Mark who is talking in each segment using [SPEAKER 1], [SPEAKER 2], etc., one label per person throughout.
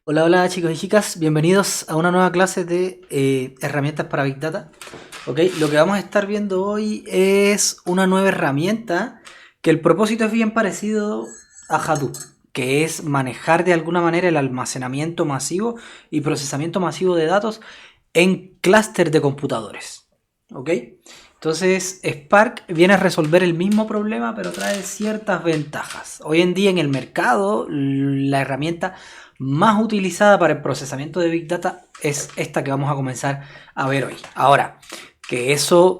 [SPEAKER 1] Hola, hola chicos y chicas, bienvenidos a una nueva clase de herramientas para Big Data. Ok, lo que vamos a estar viendo hoy es una nueva herramienta que el propósito es bien parecido a Hadoop, que es manejar de alguna manera el almacenamiento masivo y procesamiento masivo de datos en clúster de computadores. Ok, entonces Spark viene a resolver el mismo problema pero trae ciertas ventajas. Hoy en día en el mercado la herramienta más utilizada para el procesamiento de Big Data es esta que vamos a comenzar a ver hoy. Ahora, que eso,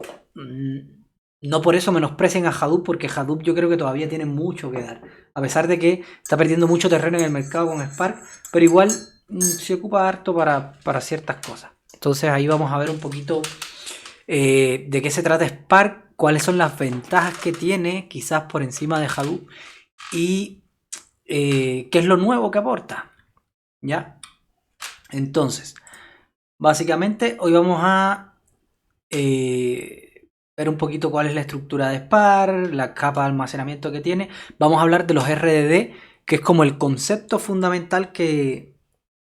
[SPEAKER 1] no por eso menosprecien a Hadoop, porque Hadoop yo creo que todavía tiene mucho que dar. A pesar de que está perdiendo mucho terreno en el mercado con Spark, pero igual se ocupa harto para ciertas cosas. Entonces ahí vamos a ver un poquito de qué se trata Spark, cuáles son las ventajas que tiene, quizás por encima de Hadoop, y qué es lo nuevo que aporta. ¿Ya? Entonces, básicamente hoy vamos a ver un poquito cuál es la estructura de Spark, la capa de almacenamiento que tiene. Vamos a hablar de los RDD, que es como el concepto fundamental que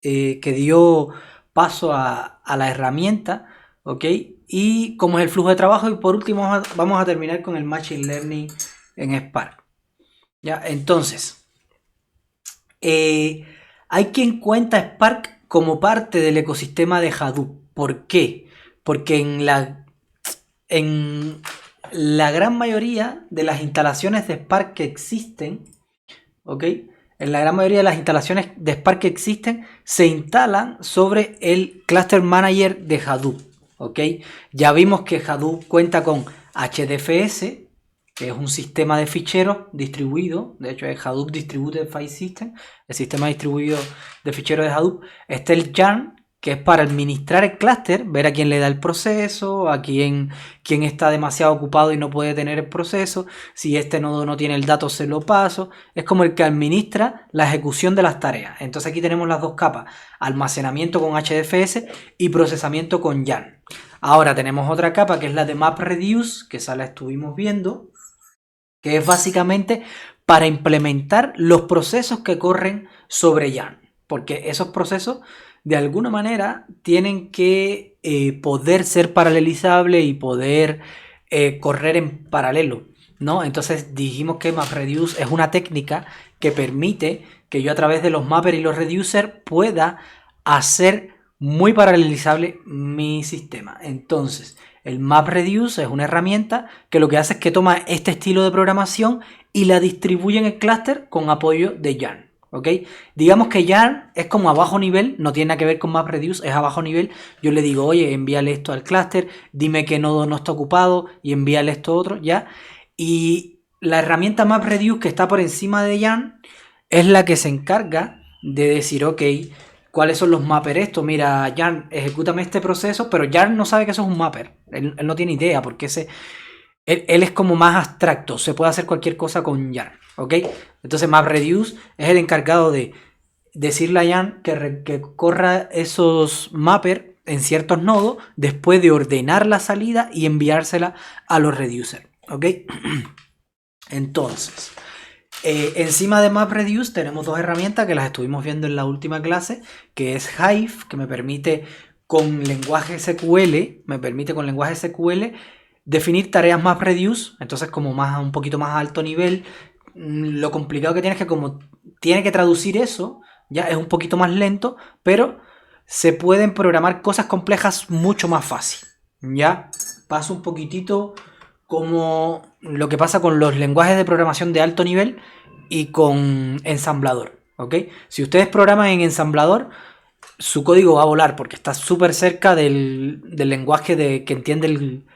[SPEAKER 1] dio paso a la herramienta, ¿ok? Y cómo es el flujo de trabajo. Y por último vamos a terminar con el Machine Learning en Spark. ¿Ya? Entonces, hay quien cuenta Spark como parte del ecosistema de Hadoop. ¿Por qué? Porque en la gran mayoría de las instalaciones de Spark que existen, ¿ok? En la gran mayoría de las instalaciones de Spark que existen, se instalan sobre el Cluster Manager de Hadoop, ¿ok? Ya vimos que Hadoop cuenta con HDFS, que es un sistema de ficheros distribuido, de hecho es Hadoop Distributed File System, el sistema distribuido de ficheros de Hadoop. Está el YARN, que es para administrar el clúster, ver a quién le da el proceso, a quién está demasiado ocupado y no puede tener el proceso, si este nodo no tiene el dato se lo paso, es como el que administra la ejecución de las tareas. Entonces aquí tenemos las dos capas, almacenamiento con HDFS y procesamiento con YARN. Ahora tenemos otra capa que es la de MapReduce, que esa la estuvimos viendo, que es básicamente para implementar los procesos que corren sobre YARN, porque esos procesos de alguna manera tienen que poder ser paralelizables y poder correr en paralelo, ¿no? Entonces dijimos que MapReduce es una técnica que permite que yo a través de los mappers y los reducers pueda hacer muy paralelizable mi sistema. Entonces, el MapReduce es una herramienta que lo que hace es que toma este estilo de programación y la distribuye en el clúster con apoyo de YARN. ¿Ok? Digamos que YARN es como a bajo nivel, no tiene nada que ver con MapReduce, es a bajo nivel. Yo le digo, oye, envíale esto al clúster, dime qué nodo no está ocupado y envíale esto otro, ¿ya? Y la herramienta MapReduce que está por encima de YARN es la que se encarga de decir, ok, ¿cuáles son los mappers? Esto, mira, Yarn, ejecútame este proceso, pero Yarn no sabe que eso es un mapper. Él no tiene idea, porque él es como más abstracto. Se puede hacer cualquier cosa con Yarn, ¿ok? Entonces MapReduce es el encargado de decirle a Yarn que corra esos mappers en ciertos nodos, después de ordenar la salida y enviársela a los reducers, ¿ok? Entonces, encima de MapReduce tenemos dos herramientas que las estuvimos viendo en la última clase, que es Hive, que me permite con lenguaje SQL definir tareas MapReduce, entonces como un poquito más alto nivel. Lo complicado que tiene es que como tiene que traducir eso, ya es un poquito más lento, pero se pueden programar cosas complejas mucho más fácil. Ya paso un poquitito como lo que pasa con los lenguajes de programación de alto nivel y con ensamblador, ¿ok? Si ustedes programan en ensamblador, su código va a volar porque está súper cerca del lenguaje que entiende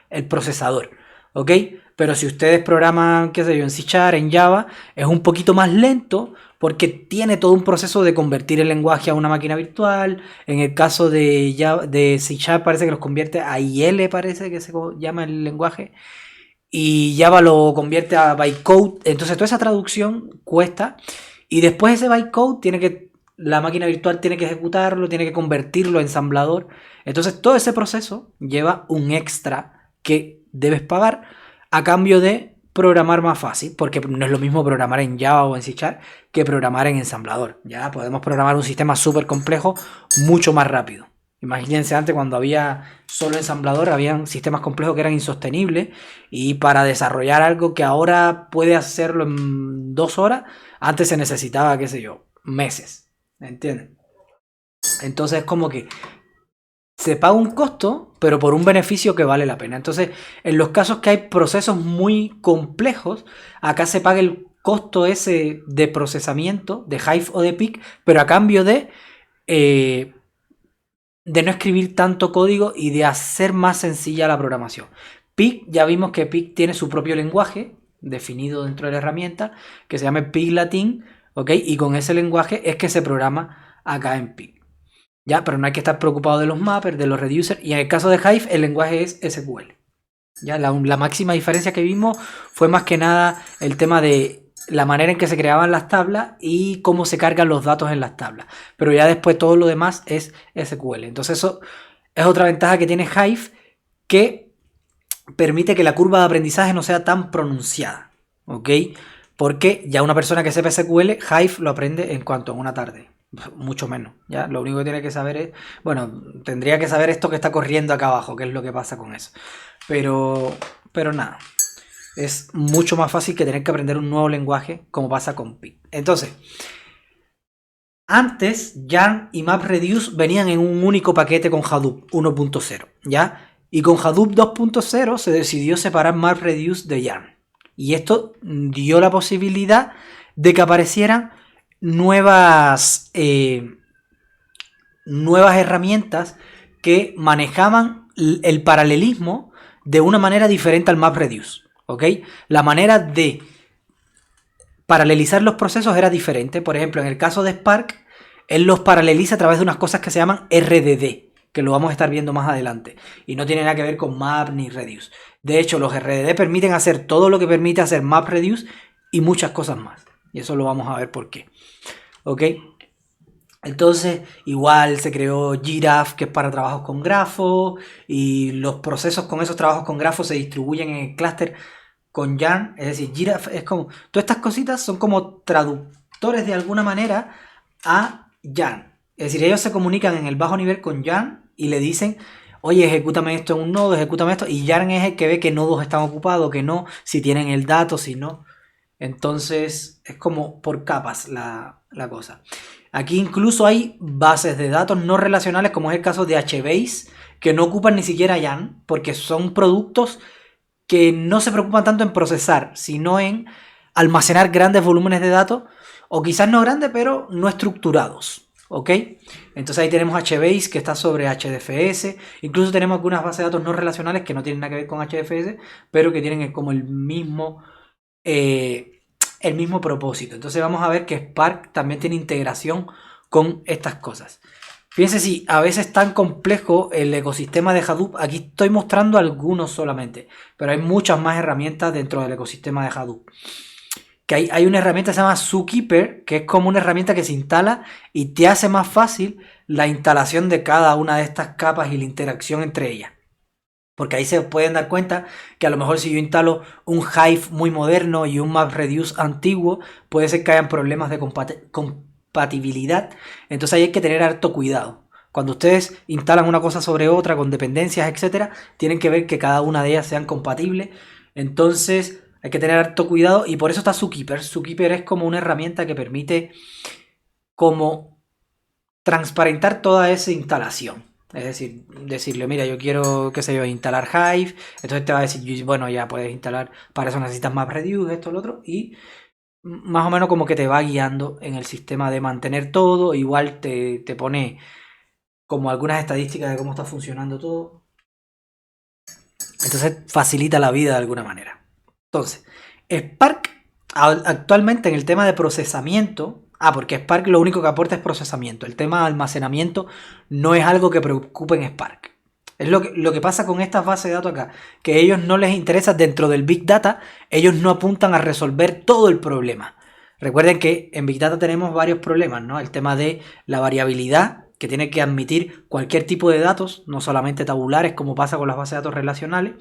[SPEAKER 1] el procesador, ¿ok? Pero si ustedes programan, qué sé yo, en C#, en Java, es un poquito más lento porque tiene todo un proceso de convertir el lenguaje a una máquina virtual. En el caso de C# parece que los convierte a IL, parece que se llama el lenguaje, y Java lo convierte a bytecode. Entonces toda esa traducción cuesta y después ese bytecode la máquina virtual tiene que ejecutarlo, tiene que convertirlo a ensamblador. Entonces todo ese proceso lleva un extra que debes pagar a cambio de programar más fácil, porque no es lo mismo programar en Java o en C# que programar en ensamblador. Ya podemos programar un sistema súper complejo mucho más rápido. Imagínense antes cuando había solo ensamblador, habían sistemas complejos que eran insostenibles y para desarrollar algo que ahora puede hacerlo en 2 horas, antes se necesitaba, qué sé yo, meses. ¿Entienden? Entonces es como que se paga un costo, pero por un beneficio que vale la pena. Entonces, en los casos que hay procesos muy complejos, acá se paga el costo ese de procesamiento, de Hive o de Peak, pero a cambio de no escribir tanto código y de hacer más sencilla la programación. Peak, ya vimos que Peak tiene su propio lenguaje definido dentro de la herramienta, que se llama Peak Latin, ¿ok? Y con ese lenguaje es que se programa acá en Peak. Ya, pero no hay que estar preocupado de los mappers, de los reducers. Y en el caso de Hive, el lenguaje es SQL. Ya, la máxima diferencia que vimos fue más que nada el tema de la manera en que se creaban las tablas y cómo se cargan los datos en las tablas. Pero ya después todo lo demás es SQL. Entonces eso es otra ventaja que tiene Hive, que permite que la curva de aprendizaje no sea tan pronunciada. ¿Ok? Porque ya una persona que sepa SQL, Hive lo aprende en cuanto en una tarde. Mucho menos, ¿ya? Lo único que tiene que saber es... Bueno, tendría que saber esto que está corriendo acá abajo, qué es lo que pasa con eso. Pero nada. Es mucho más fácil que tener que aprender un nuevo lenguaje, como pasa con Peak. Entonces, antes Yarn y MapReduce venían en un único paquete con Hadoop 1.0, ¿ya? Y con Hadoop 2.0 se decidió separar MapReduce de Yarn. Y esto dio la posibilidad de que aparecieran nuevas herramientas que manejaban el paralelismo de una manera diferente al MapReduce, ¿ok? La manera de paralelizar los procesos era diferente. Por ejemplo, en el caso de Spark, él los paraleliza a través de unas cosas que se llaman RDD, que lo vamos a estar viendo más adelante. Y no tiene nada que ver con Map ni Reduce. De hecho, los RDD permiten hacer todo lo que permite hacer MapReduce y muchas cosas más. Y eso lo vamos a ver por qué. ¿Ok? Entonces, igual se creó Giraffe, que es para trabajos con grafos, y los procesos con esos trabajos con grafos se distribuyen en el clúster con Yarn. Es decir, Giraffe es como... Todas estas cositas son como traductores de alguna manera a Yarn. Es decir, ellos se comunican en el bajo nivel con Yarn y le dicen... Oye, ejecútame esto en un nodo, ejecútame esto. Y Yarn es el que ve qué nodos están ocupados, que no, si tienen el dato, si no. Entonces es como por capas la cosa. Aquí incluso hay bases de datos no relacionales, como es el caso de HBase, que no ocupan ni siquiera Yarn, porque son productos que no se preocupan tanto en procesar, sino en almacenar grandes volúmenes de datos, o quizás no grandes, pero no estructurados. ¿Ok? Entonces ahí tenemos HBase, que está sobre HDFS. Incluso tenemos algunas bases de datos no relacionales que no tienen nada que ver con HDFS, pero que tienen como el mismo propósito. Entonces vamos a ver que Spark también tiene integración con estas cosas. Fíjense si a veces es tan complejo el ecosistema de Hadoop. Aquí estoy mostrando algunos solamente, pero hay muchas más herramientas dentro del ecosistema de Hadoop. Que hay una herramienta que se llama Zookeeper, que es como una herramienta que se instala y te hace más fácil la instalación de cada una de estas capas y la interacción entre ellas. Porque ahí se pueden dar cuenta que a lo mejor si yo instalo un Hive muy moderno y un MapReduce antiguo, puede ser que hayan problemas de compatibilidad. Entonces ahí hay que tener harto cuidado. Cuando ustedes instalan una cosa sobre otra con dependencias, etcétera, tienen que ver que cada una de ellas sean compatibles. Entonces hay que tener harto cuidado y por eso está Zookeeper. Zookeeper es como una herramienta que permite como transparentar toda esa instalación. Es decir, decirle, mira, yo quiero, qué sé yo, instalar Hive. Entonces te va a decir, bueno, ya puedes instalar, para eso necesitas MapReduce, esto, lo otro. Y más o menos como que te va guiando en el sistema de mantener todo. Igual te pone como algunas estadísticas de cómo está funcionando todo. Entonces facilita la vida de alguna manera. Entonces, Spark actualmente en el tema de procesamiento... porque Spark lo único que aporta es procesamiento. El tema de almacenamiento no es algo que preocupe en Spark. Es lo que pasa con estas bases de datos acá. Que a ellos no les interesa dentro del Big Data. Ellos no apuntan a resolver todo el problema. Recuerden que en Big Data tenemos varios problemas, ¿no? El tema de la variabilidad, que tiene que admitir cualquier tipo de datos, no solamente tabulares como pasa con las bases de datos relacionales.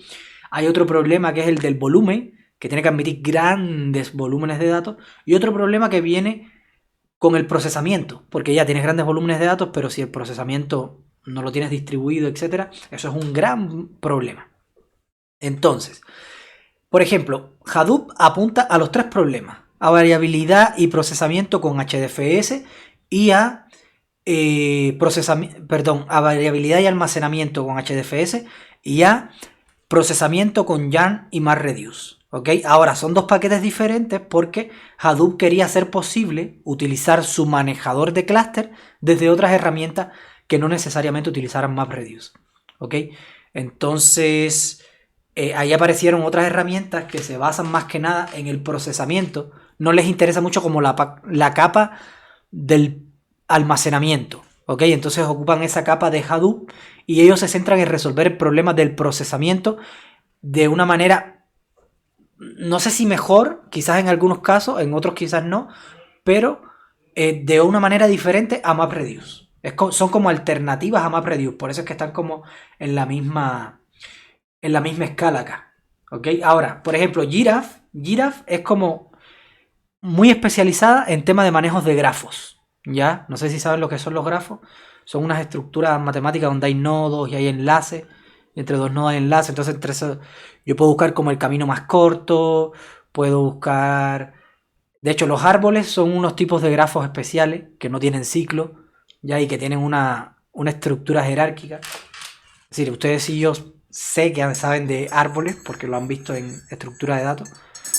[SPEAKER 1] Hay otro problema que es el del volumen, que tiene que admitir grandes volúmenes de datos, y otro problema que viene con el procesamiento, porque ya tienes grandes volúmenes de datos, pero si el procesamiento no lo tienes distribuido, etcétera, eso es un gran problema. Entonces, por ejemplo, Hadoop apunta a los tres problemas: a variabilidad y procesamiento con HDFS y a a variabilidad y almacenamiento con HDFS y a procesamiento con Yarn y MapReduce. ¿Ok? Ahora, son dos paquetes diferentes porque Hadoop quería hacer posible utilizar su manejador de clúster desde otras herramientas que no necesariamente utilizaran MapReduce. ¿Ok? Entonces, ahí aparecieron otras herramientas que se basan más que nada en el procesamiento. No les interesa mucho como la capa del almacenamiento. ¿Ok? Entonces ocupan esa capa de Hadoop y ellos se centran en resolver problemas del procesamiento de una manera, no sé si mejor, quizás en algunos casos, en otros quizás no, pero de una manera diferente a MapReduce. Son como alternativas a MapReduce, por eso es que están como en la misma escala acá. ¿Ok? Ahora, por ejemplo, Giraffe es como muy especializada en tema de manejos de grafos. ¿Ya? No sé si saben lo que son los grafos. Son unas estructuras matemáticas donde hay nodos y hay enlaces. Y entre dos nodos hay enlaces. Entonces, entre eso, yo puedo buscar como el camino más corto. Puedo buscar... De hecho, los árboles son unos tipos de grafos especiales que no tienen ciclo. ¿Ya? Y que tienen una estructura jerárquica. Es decir, ustedes y yo sé que saben de árboles porque lo han visto en estructura de datos.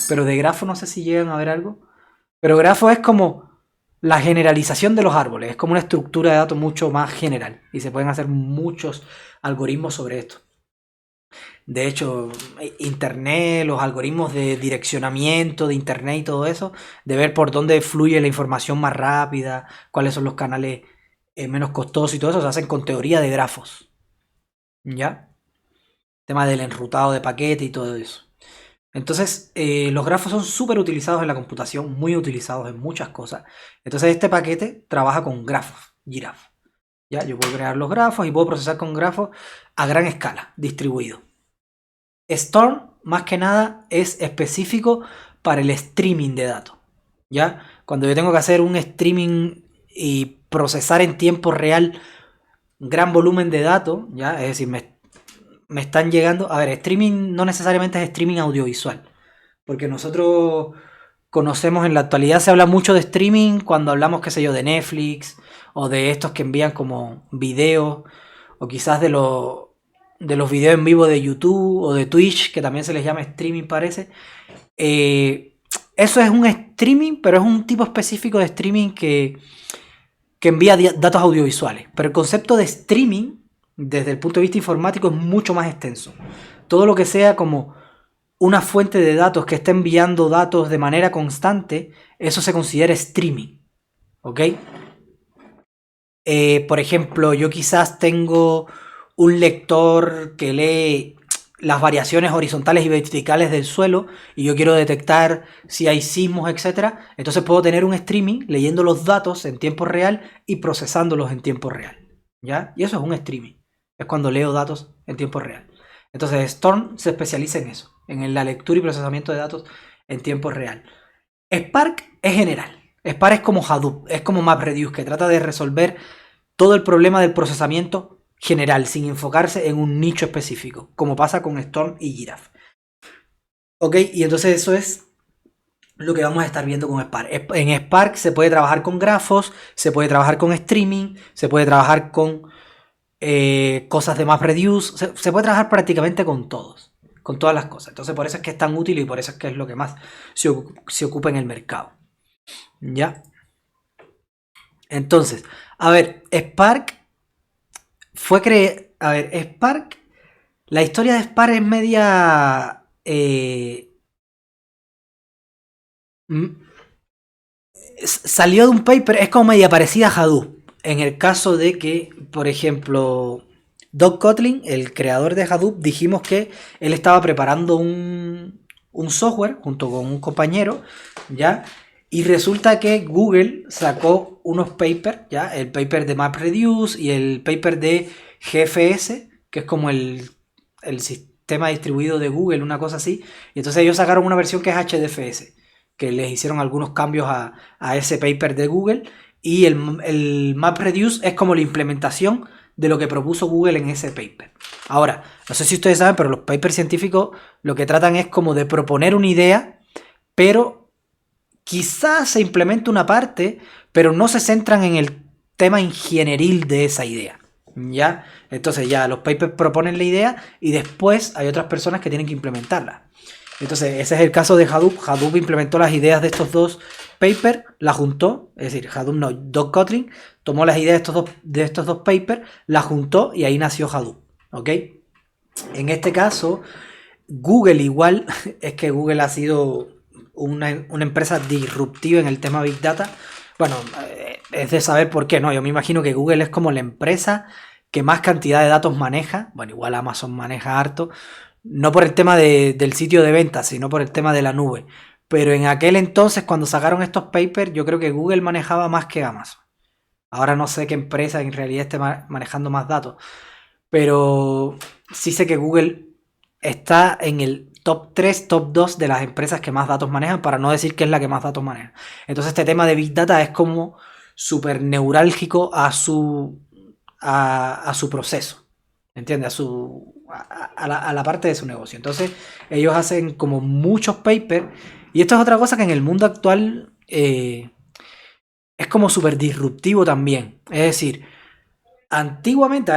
[SPEAKER 1] Pero de grafos no sé si llegan a ver algo. Pero grafo es como la generalización de los árboles, es como una estructura de datos mucho más general y se pueden hacer muchos algoritmos sobre esto. De hecho, Internet, los algoritmos de direccionamiento de Internet y todo eso, de ver por dónde fluye la información más rápida, cuáles son los canales menos costosos y todo eso, se hacen con teoría de grafos. ¿Ya? Tema del enrutado de paquete y todo eso. Entonces, los grafos son súper utilizados en la computación, muy utilizados en muchas cosas. Entonces, este paquete trabaja con grafos, Giraffe. ¿Ya? Yo puedo crear los grafos y puedo procesar con grafos a gran escala, distribuido. Storm, más que nada, es específico para el streaming de datos. ¿Ya? Cuando yo tengo que hacer un streaming y procesar en tiempo real gran volumen de datos, ¿ya? Es decir, me están llegando... A ver, streaming no necesariamente es streaming audiovisual. Porque nosotros conocemos, en la actualidad se habla mucho de streaming cuando hablamos, qué sé yo, de Netflix o de estos que envían como videos, o quizás de los videos en vivo de YouTube o de Twitch, que también se les llama streaming, parece. Eso es un streaming, pero es un tipo específico de streaming que envía datos audiovisuales. Pero el concepto de streaming, desde el punto de vista informático, es mucho más extenso. Todo lo que sea como una fuente de datos que esté enviando datos de manera constante, eso se considera streaming. ¿Ok? Por ejemplo, yo quizás tengo un lector que lee las variaciones horizontales y verticales del suelo y yo quiero detectar si hay sismos, etc. Entonces puedo tener un streaming leyendo los datos en tiempo real y procesándolos en tiempo real. ¿Ya? Y eso es un streaming. Es cuando leo datos en tiempo real. Entonces Storm se especializa en eso, en la lectura y procesamiento de datos en tiempo real. Spark es general. Spark es como Hadoop, es como MapReduce, que trata de resolver todo el problema del procesamiento general, sin enfocarse en un nicho específico, como pasa con Storm y Giraffe. Ok, y entonces eso es lo que vamos a estar viendo con Spark. En Spark se puede trabajar con grafos, se puede trabajar con streaming, se puede trabajar con cosas de MapReduce, se puede trabajar prácticamente con todos, con todas las cosas. Entonces por eso es que es tan útil y por eso es que es lo que más se ocupa en el mercado. ¿Ya? Entonces, a ver, Spark Spark, la historia de Spark es media... salió de un paper, es como media parecida a Hadoop. En el caso de que, por ejemplo, Doug Kotlin, el creador de Hadoop, dijimos que él estaba preparando un software junto con un compañero, ¿ya? Y resulta que Google sacó unos papers, ¿ya? El paper de MapReduce y el paper de GFS, que es como el sistema distribuido de Google, una cosa así. Y entonces ellos sacaron una versión que es HDFS, que les hicieron algunos cambios a ese paper de Google. Y el MapReduce es como la implementación de lo que propuso Google en ese paper. Ahora, no sé si ustedes saben, pero los papers científicos lo que tratan es como de proponer una idea, pero quizás se implemente una parte, pero no se centran en el tema ingenieril de esa idea. ¿Ya? Entonces ya los papers proponen la idea y después hay otras personas que tienen que implementarla. Entonces ese es el caso de Hadoop. Hadoop implementó las ideas de estos dos papers, la juntó, es decir, Hadoop no, Doug Coughlin tomó las ideas de estos dos papers, la juntó y ahí nació Hadoop. ¿Ok? En este caso, Google igual, es que Google ha sido una empresa disruptiva en el tema Big Data. Bueno, es de saber por qué, ¿no? Yo me imagino que Google es como la empresa que más cantidad de datos maneja. Bueno, igual Amazon maneja harto. No por el tema del sitio de ventas, sino por el tema de la nube. Pero en aquel entonces, cuando sacaron estos papers, yo creo que Google manejaba más que Amazon. Ahora no sé qué empresa en realidad esté manejando más datos. Pero sí sé que Google está en el top 3, top 2 de las empresas que más datos manejan, para no decir que es la que más datos maneja. Entonces este tema de Big Data es como súper neurálgico a su proceso, ¿entiendes? A la parte de su negocio. Entonces ellos hacen como muchos papers, y esto es otra cosa que en el mundo actual es como súper disruptivo también. Es decir, antiguamente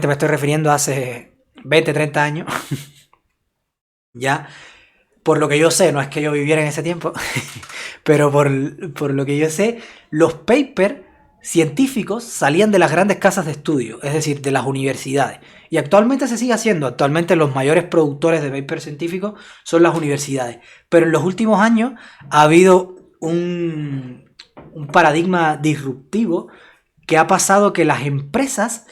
[SPEAKER 1] me estoy refiriendo a hace 20, 30 años, ya, por lo que yo sé, no es que yo viviera en ese tiempo, pero por lo que yo sé, los papers científicos salían de las grandes casas de estudio, es decir, de las universidades. Y actualmente se sigue haciendo. Actualmente los mayores productores de papers científicos son las universidades. Pero en los últimos años ha habido un paradigma disruptivo que ha pasado que las empresas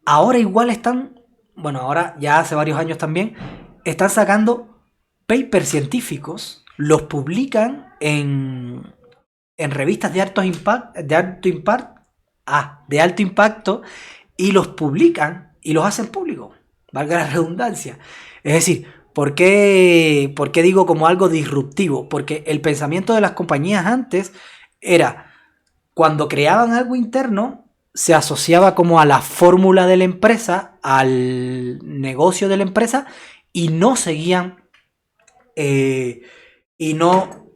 [SPEAKER 1] ahora igual están, bueno, ahora ya hace varios años también, están sacando papers científicos, los publican en revistas de alto impacto y los publican y los hacen públicos, valga la redundancia. Es decir, ¿por qué digo como algo disruptivo? Porque el pensamiento de las compañías antes era, cuando creaban algo interno, se asociaba como a la fórmula de la empresa, al negocio de la empresa, y no seguían, y no,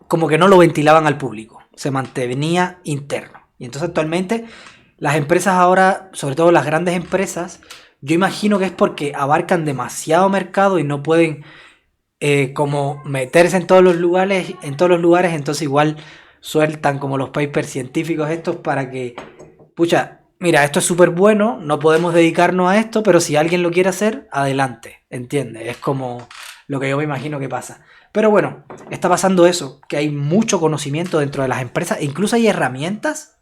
[SPEAKER 1] como que no lo ventilaban al público, se mantenía interno. Y entonces actualmente las empresas ahora, sobre todo las grandes empresas, yo imagino que es porque abarcan demasiado mercado y no pueden como meterse en todos los lugares, entonces igual sueltan como los papers científicos estos para que, pucha, mira, esto es súper bueno, no podemos dedicarnos a esto, pero si alguien lo quiere hacer, adelante, ¿entiendes? Es como lo que yo me imagino que pasa. Pero bueno, está pasando eso, que hay mucho conocimiento dentro de las empresas, e incluso hay herramientas.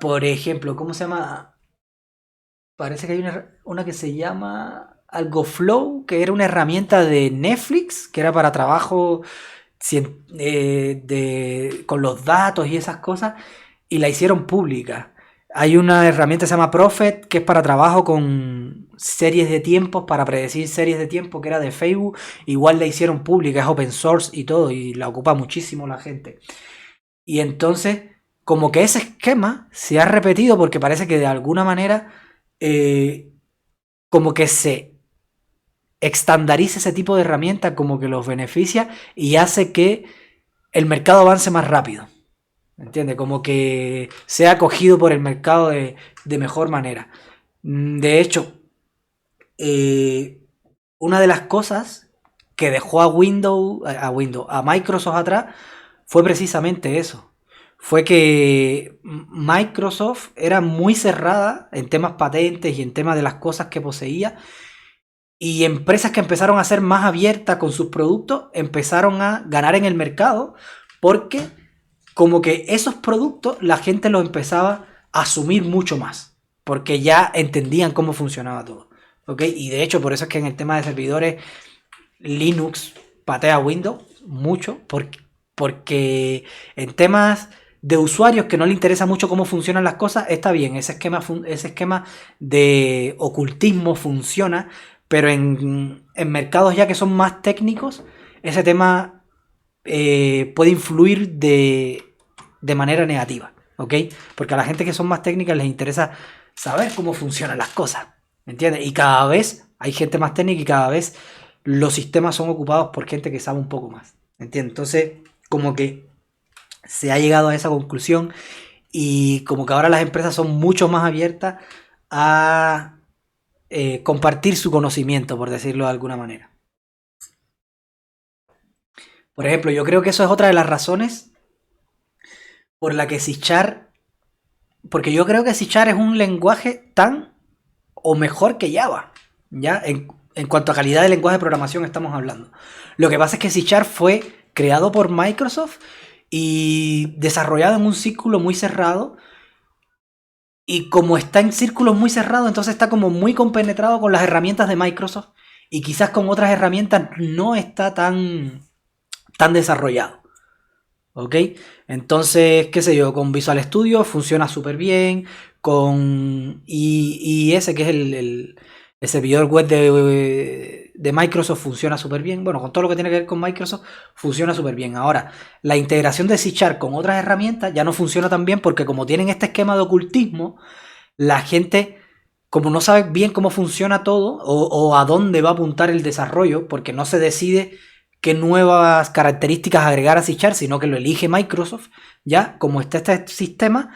[SPEAKER 1] Por ejemplo, ¿cómo se llama? Parece que hay una que se llama AlgoFlow, que era una herramienta de Netflix, que era para trabajo con los datos y esas cosas, y la hicieron pública. Hay una herramienta que se llama Prophet, que es para trabajo con series de tiempos, para predecir series de tiempo, que era de Facebook. Igual la hicieron pública, es open source y todo, y la ocupa muchísimo la gente. Y entonces, como que ese esquema se ha repetido porque parece que de alguna manera como que se estandariza ese tipo de herramienta, como que los beneficia y hace que el mercado avance más rápido. ¿Entiendes? Como que sea acogido por el mercado de mejor manera. De hecho, una de las cosas que dejó a Microsoft atrás fue precisamente eso. Fue que Microsoft era muy cerrada en temas patentes y en temas de las cosas que poseía. Y empresas que empezaron a ser más abiertas con sus productos empezaron a ganar en el mercado porque como que esos productos la gente los empezaba a asumir mucho más, porque ya entendían cómo funcionaba todo, ¿ok? Y de hecho por eso es que en el tema de servidores Linux patea Windows mucho, porque en temas de usuarios que no le interesa mucho cómo funcionan las cosas, está bien, ese esquema de ocultismo funciona, pero en mercados ya que son más técnicos, ese tema puede influir de manera negativa, ¿ok? Porque a la gente que son más técnicas les interesa saber cómo funcionan las cosas, ¿me entiendes? Y cada vez hay gente más técnica y cada vez los sistemas son ocupados por gente que sabe un poco más, ¿me entiendes? Entonces, como que se ha llegado a esa conclusión y como que ahora las empresas son mucho más abiertas a compartir su conocimiento, por decirlo de alguna manera. Por ejemplo, yo creo que eso es otra de las razones por la que C#, porque yo creo que C# es un lenguaje tan o mejor que Java, ¿ya? En cuanto a calidad de lenguaje de programación estamos hablando. Lo que pasa es que C# fue creado por Microsoft y desarrollado en un círculo muy cerrado. Y como está en círculos muy cerrados, entonces está como muy compenetrado con las herramientas de Microsoft. Y quizás con otras herramientas no está tan desarrollado. ¿Ok? Entonces, qué sé yo, con Visual Studio funciona súper bien. Con IIS, que es el servidor web de Microsoft, funciona súper bien. Bueno, con todo lo que tiene que ver con Microsoft, funciona súper bien. Ahora, la integración de C# con otras herramientas ya no funciona tan bien porque como tienen este esquema de ocultismo, la gente, como no sabe bien cómo funciona todo o a dónde va a apuntar el desarrollo, porque no se decide qué nuevas características agregar a C#, sino que lo elige Microsoft, ya, como está este sistema,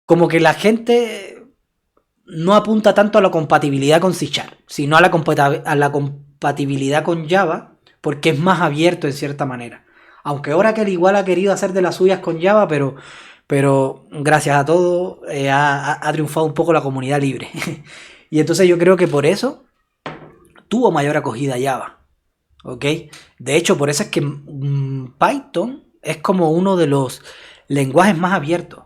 [SPEAKER 1] como que la gente no apunta tanto a la compatibilidad con C#, sino a la compatibilidad con Java, porque es más abierto en cierta manera. Aunque Oracle igual ha querido hacer de las suyas con Java, pero gracias a todo ha triunfado un poco la comunidad libre. Y entonces yo creo que por eso tuvo mayor acogida Java. ¿Ok? De hecho, por eso es que Python es como uno de los lenguajes más abiertos.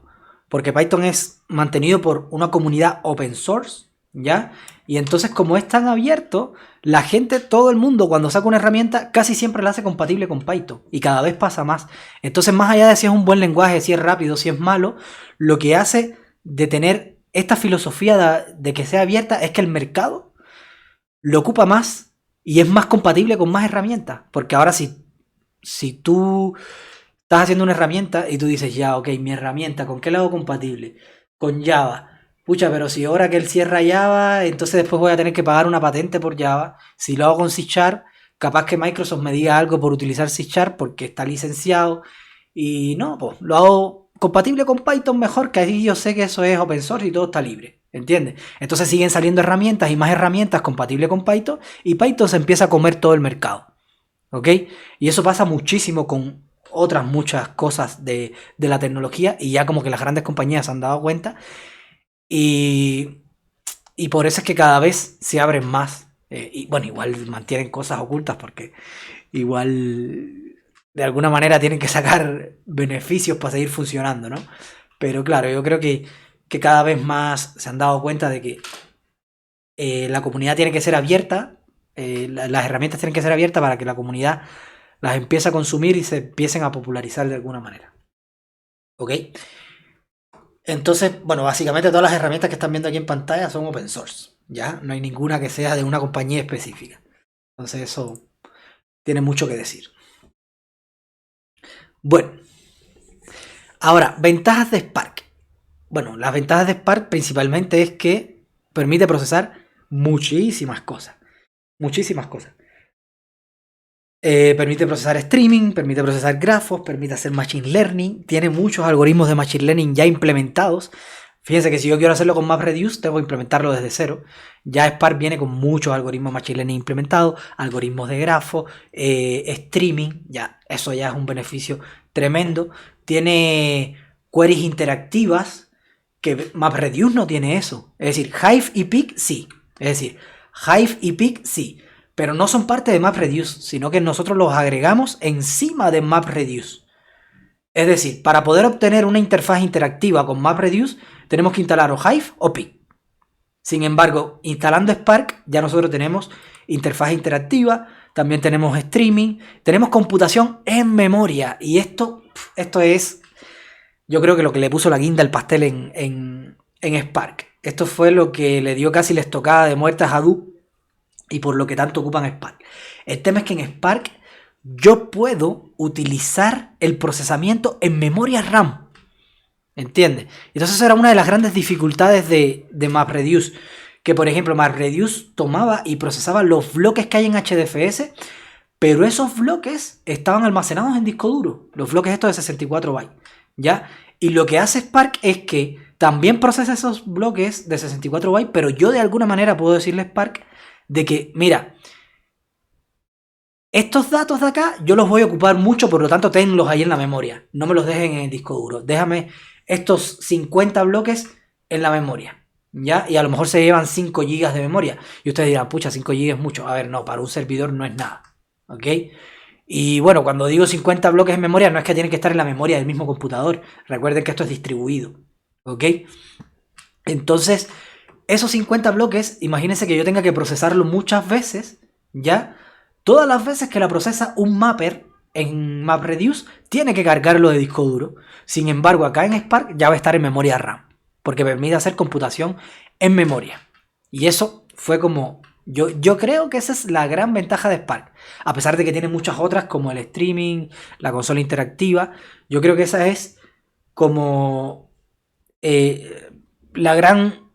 [SPEAKER 1] Porque Python es mantenido por una comunidad open source, ¿ya? Y entonces como es tan abierto, la gente, todo el mundo cuando saca una herramienta casi siempre la hace compatible con Python. Y cada vez pasa más. Entonces más allá de si es un buen lenguaje, si es rápido, si es malo, lo que hace de tener esta filosofía de que sea abierta es que el mercado lo ocupa más y es más compatible con más herramientas. Porque ahora si tú estás haciendo una herramienta y tú dices, ya, ok, mi herramienta, ¿con qué la hago compatible? Con Java. Pucha, pero si ahora que él cierra Java, entonces después voy a tener que pagar una patente por Java. Si lo hago con C#, capaz que Microsoft me diga algo por utilizar C# porque está licenciado. Y no, pues lo hago compatible con Python mejor, que ahí yo sé que eso es open source y todo está libre. ¿Entiendes? Entonces siguen saliendo herramientas y más herramientas compatibles con Python y Python se empieza a comer todo el mercado. ¿Ok? Y eso pasa muchísimo con otras muchas cosas de la tecnología y ya como que las grandes compañías se han dado cuenta y por eso es que cada vez se abren más. Y bueno, igual mantienen cosas ocultas porque igual de alguna manera tienen que sacar beneficios para seguir funcionando, ¿no? Pero claro, yo creo que cada vez más se han dado cuenta de que la comunidad tiene que ser abierta, las herramientas tienen que ser abiertas para que la comunidad las empiece a consumir y se empiecen a popularizar de alguna manera. ¿Ok? Entonces, bueno, básicamente todas las herramientas que están viendo aquí en pantalla son open source, ¿ya? No hay ninguna que sea de una compañía específica. Entonces eso tiene mucho que decir. Bueno, ahora, ventajas de Spark. Bueno, las ventajas de Spark principalmente es que permite procesar muchísimas cosas. Muchísimas cosas. Permite procesar streaming, permite procesar grafos, permite hacer machine learning. Tiene muchos algoritmos de machine learning ya implementados. Fíjense que si yo quiero hacerlo con MapReduce, tengo que implementarlo desde cero. Ya Spark viene con muchos algoritmos de machine learning implementados, algoritmos de grafo, streaming. Ya, eso ya es un beneficio tremendo. Tiene queries interactivas, que MapReduce no tiene eso. Es decir, Hive y Peak sí. Es decir, Hive y Peak sí. Pero no son parte de MapReduce, sino que nosotros los agregamos encima de MapReduce. Es decir, para poder obtener una interfaz interactiva con MapReduce, tenemos que instalar o Hive o Peak. Sin embargo, instalando Spark, ya nosotros tenemos interfaz interactiva, también tenemos streaming, tenemos computación en memoria. Y esto es yo creo que lo que le puso la guinda al pastel en Spark. Esto fue lo que le dio casi la estocada de muerte a Hadoop y por lo que tanto ocupan Spark. El tema es que en Spark yo puedo utilizar el procesamiento en memoria RAM. ¿Entiendes? Entonces esa era una de las grandes dificultades de MapReduce. Que por ejemplo MapReduce tomaba y procesaba los bloques que hay en HDFS, pero esos bloques estaban almacenados en disco duro. Los bloques estos de 64 bytes. ¿Ya? Y lo que hace Spark es que también procesa esos bloques de 64 bytes, pero yo de alguna manera puedo decirle a Spark de que, mira, estos datos de acá yo los voy a ocupar mucho, por lo tanto tenlos ahí en la memoria. No me los dejen en el disco duro. Déjame estos 50 bloques en la memoria. ¿Ya? Y a lo mejor se llevan 5 GB de memoria. Y ustedes dirán, pucha, 5 GB es mucho. A ver, no, para un servidor no es nada. ¿Ok? Y bueno, cuando digo 50 bloques en memoria, no es que tienen que estar en la memoria del mismo computador. Recuerden que esto es distribuido. ¿Ok? Entonces, esos 50 bloques, imagínense que yo tenga que procesarlo muchas veces, ¿ya? Todas las veces que la procesa un mapper en MapReduce, tiene que cargarlo de disco duro. Sin embargo, acá en Spark ya va a estar en memoria RAM, porque permite hacer computación en memoria. Y eso fue como... Yo creo que esa es la gran ventaja de Spark. A pesar de que tiene muchas otras, como el streaming, la consola interactiva, yo creo que esa es como la gran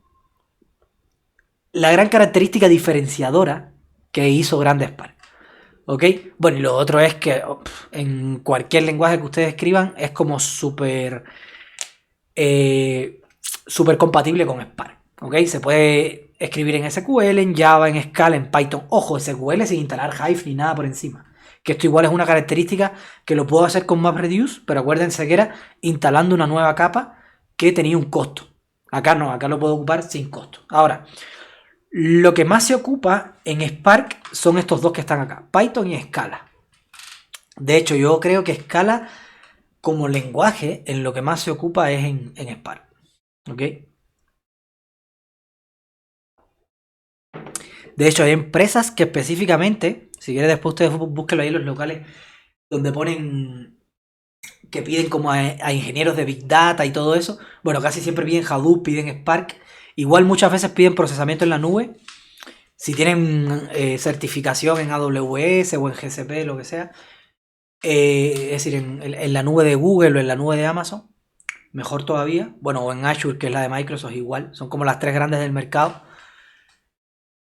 [SPEAKER 1] característica diferenciadora que hizo grande Spark. ¿Ok? Bueno, y lo otro es que en cualquier lenguaje que ustedes escriban es como súper compatible con Spark. ¿Ok? Se puede escribir en SQL, en Java, en Scala, en Python. Ojo, SQL sin instalar Hive ni nada por encima. Que esto igual es una característica que lo puedo hacer con MapReduce, pero acuérdense que era instalando una nueva capa que tenía un costo. Acá no, acá lo puedo ocupar sin costo. Ahora, lo que más se ocupa en Spark son estos dos que están acá, Python y Scala. De hecho, yo creo que Scala como lenguaje en lo que más se ocupa es en Spark. ¿Ok? De hecho, hay empresas que específicamente, si quieres después ustedes búsquenlo ahí en los locales, donde ponen que piden como a ingenieros de Big Data y todo eso. Bueno, casi siempre piden Hadoop, piden Spark. Igual muchas veces piden procesamiento en la nube. Si tienen certificación en AWS o en GCP, lo que sea. Es decir, en la nube de Google o en la nube de Amazon. Mejor todavía. Bueno, o en Azure, que es la de Microsoft, igual. Son como las tres grandes del mercado.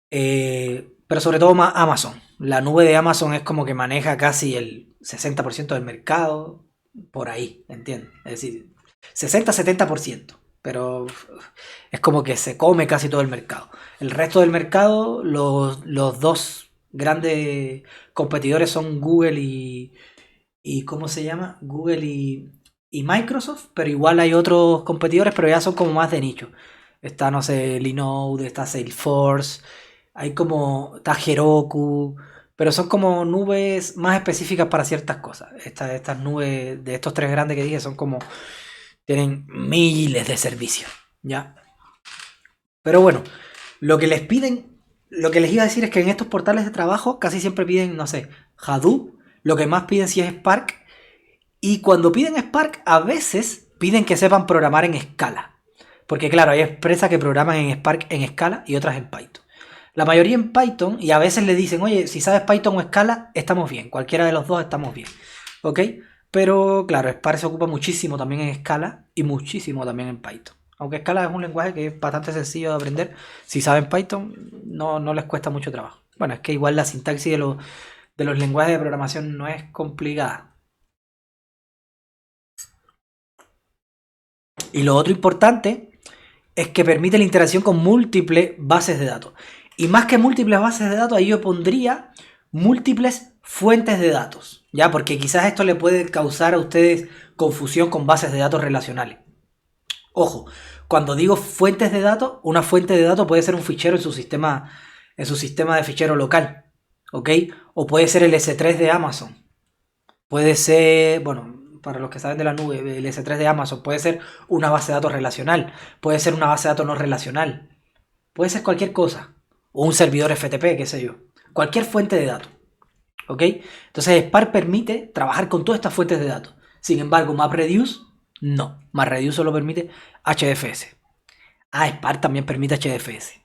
[SPEAKER 1] Pero sobre todo más Amazon. La nube de Amazon es como que maneja casi el 60% del mercado. Por ahí, ¿entiendes? Es decir, 60-70%. Pero es como que se come casi todo el mercado. El resto del mercado, los dos grandes competidores son Google y ¿cómo se llama? Google y Microsoft, pero igual hay otros competidores, pero ya son como más de nicho. Está, no sé, Linode, está Salesforce, hay como, está Heroku, pero son como nubes más específicas para ciertas cosas. Estas nubes de estos tres grandes que dije son como, tienen miles de servicios, ¿ya? Pero bueno, lo que les piden, lo que les iba a decir es que en estos portales de trabajo casi siempre piden, no sé, Hadoop, lo que más piden sí es Spark, y cuando piden Spark a veces piden que sepan programar en Scala, porque claro, hay empresas que programan en Spark en Scala y otras en Python. La mayoría en Python, y a veces le dicen, oye, si sabes Python o Scala, estamos bien, cualquiera de los dos estamos bien, ¿ok? Pero claro, Spark se ocupa muchísimo también en Scala y muchísimo también en Python. Aunque Scala es un lenguaje que es bastante sencillo de aprender, si saben Python no les cuesta mucho trabajo. Bueno, es que igual la sintaxis de los lenguajes de programación no es complicada. Y lo otro importante es que permite la interacción con múltiples bases de datos. Y más que múltiples bases de datos, ahí yo pondría múltiples fuentes de datos. ¿Ya? Porque quizás esto le puede causar a ustedes confusión con bases de datos relacionales. Ojo, cuando digo fuentes de datos, una fuente de datos puede ser un fichero en su sistema de fichero local. ¿Ok? O puede ser el S3 de Amazon. Puede ser, bueno, para los que saben de la nube, el S3 de Amazon, puede ser una base de datos relacional, puede ser una base de datos no relacional, puede ser cualquier cosa, o un servidor FTP, qué sé yo, cualquier fuente de datos, ¿ok? Entonces Spark permite trabajar con todas estas fuentes de datos. Sin embargo, MapReduce No, MapReduce solo permite HDFS. Spark también permite HDFS.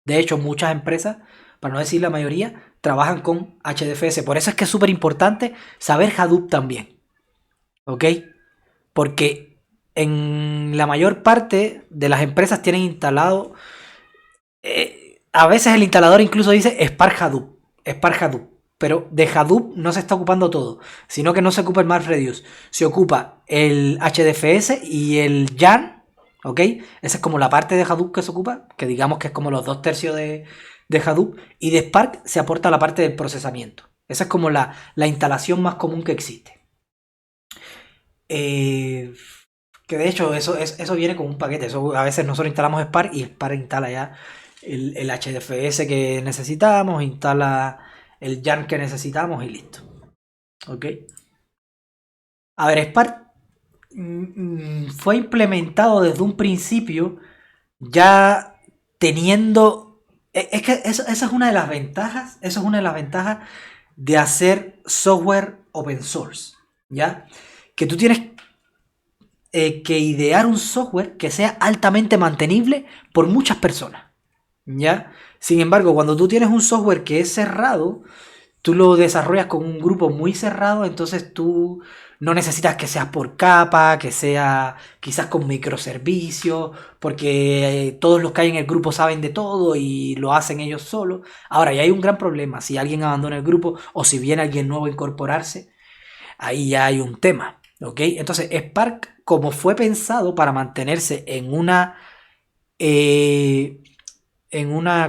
[SPEAKER 1] De hecho, muchas empresas, para no decir la mayoría, trabajan con HDFS. Por eso es que es súper importante saber Hadoop también. ¿Ok? Porque en la mayor parte de las empresas tienen instalado... a veces el instalador incluso dice Spark Hadoop. Spark Hadoop. Pero de Hadoop no se está ocupando todo, sino que no se ocupa el MapReduce. Se ocupa el HDFS y el YARN, ¿ok? Esa es como la parte de Hadoop que se ocupa, que digamos que es como los 2/3 de Hadoop. Y de Spark se aporta la parte del procesamiento. Esa es como la instalación más común que existe. Que de hecho eso viene con un paquete. Eso, a veces nosotros instalamos Spark y Spark instala ya el HDFS que necesitamos, instala el YARN que necesitamos y listo. ¿Ok? A ver, Spark fue implementado desde un principio ya teniendo... Es que esa es una de las ventajas. Eso es una de las ventajas de hacer software open source. ¿Ya? Que tú tienes que idear un software que sea altamente mantenible por muchas personas. ¿Ya? Sin embargo, cuando tú tienes un software que es cerrado, tú lo desarrollas con un grupo muy cerrado, entonces tú no necesitas que sea por capa, que sea quizás con microservicios, porque todos los que hay en el grupo saben de todo y lo hacen ellos solos. Ahora, ya hay un gran problema, si alguien abandona el grupo o si viene alguien nuevo a incorporarse, ahí ya hay un tema, ¿ok? Entonces, Spark, como fue pensado para mantenerse en una,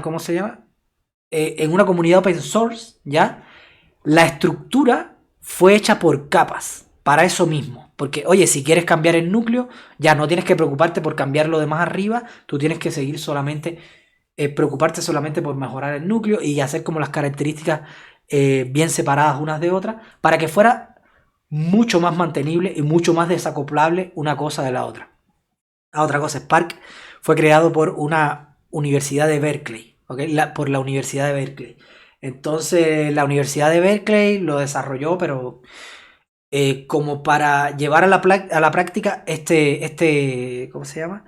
[SPEAKER 1] ¿cómo se llama? En una comunidad open source, ¿ya? La estructura fue hecha por capas, para eso mismo. Porque, oye, si quieres cambiar el núcleo, ya no tienes que preocuparte por cambiarlo de más arriba, tú tienes que seguir solamente, preocuparte solamente por mejorar el núcleo y hacer como las características bien separadas unas de otras, para que fuera mucho más mantenible y mucho más desacoplable una cosa de la otra. Otra cosa, Spark fue creado por una universidad de Berkeley, ¿okay? Por la Universidad de Berkeley. Entonces la Universidad de Berkeley lo desarrolló, pero como para llevar a la práctica ¿cómo se llama?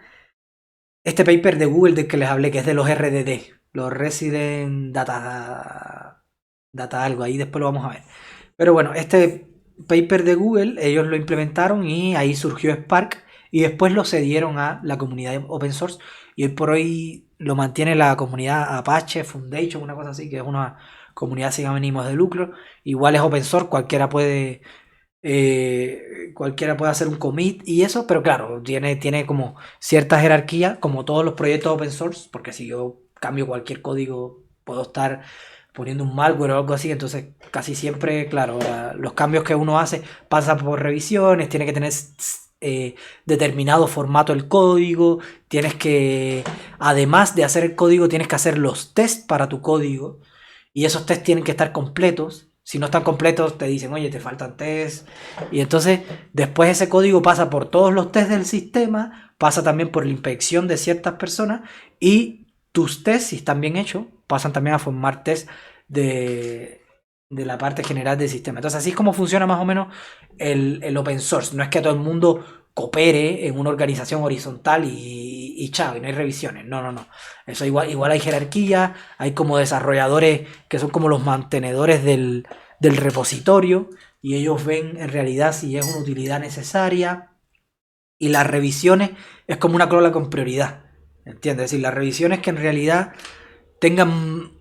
[SPEAKER 1] Este paper de Google del que les hablé, que es de los RDD, los Resident Data algo, ahí después lo vamos a ver. Pero bueno, este paper de Google, ellos lo implementaron y ahí surgió Spark y después lo cedieron a la comunidad open source y hoy por hoy lo mantiene la comunidad Apache Foundation, una cosa así, que es una comunidad sin ánimos de lucro. Igual es open source, cualquiera puede hacer un commit y eso, pero claro, tiene como cierta jerarquía, como todos los proyectos open source, porque si yo cambio cualquier código, puedo estar poniendo un malware o algo así, entonces casi siempre, claro, los cambios que uno hace pasan por revisiones, tiene que tener determinado formato el código, tienes que, además de hacer el código, tienes que hacer los tests para tu código, y esos tests tienen que estar completos. Si no están completos, te dicen, oye, te faltan tests. Y entonces, después ese código pasa por todos los tests del sistema, pasa también por la inspección de ciertas personas y tus tests, si están bien hechos, pasan también a formar tests de la parte general del sistema. Entonces, así es como funciona más o menos el open source. No es que todo el mundo coopere en una organización horizontal y chao, y no hay revisiones. No, no, no. Eso igual hay jerarquía, hay como desarrolladores que son como los mantenedores del repositorio y ellos ven en realidad si es una utilidad necesaria y las revisiones es como una cola con prioridad, ¿entiendes? Es decir, las revisiones que en realidad tengan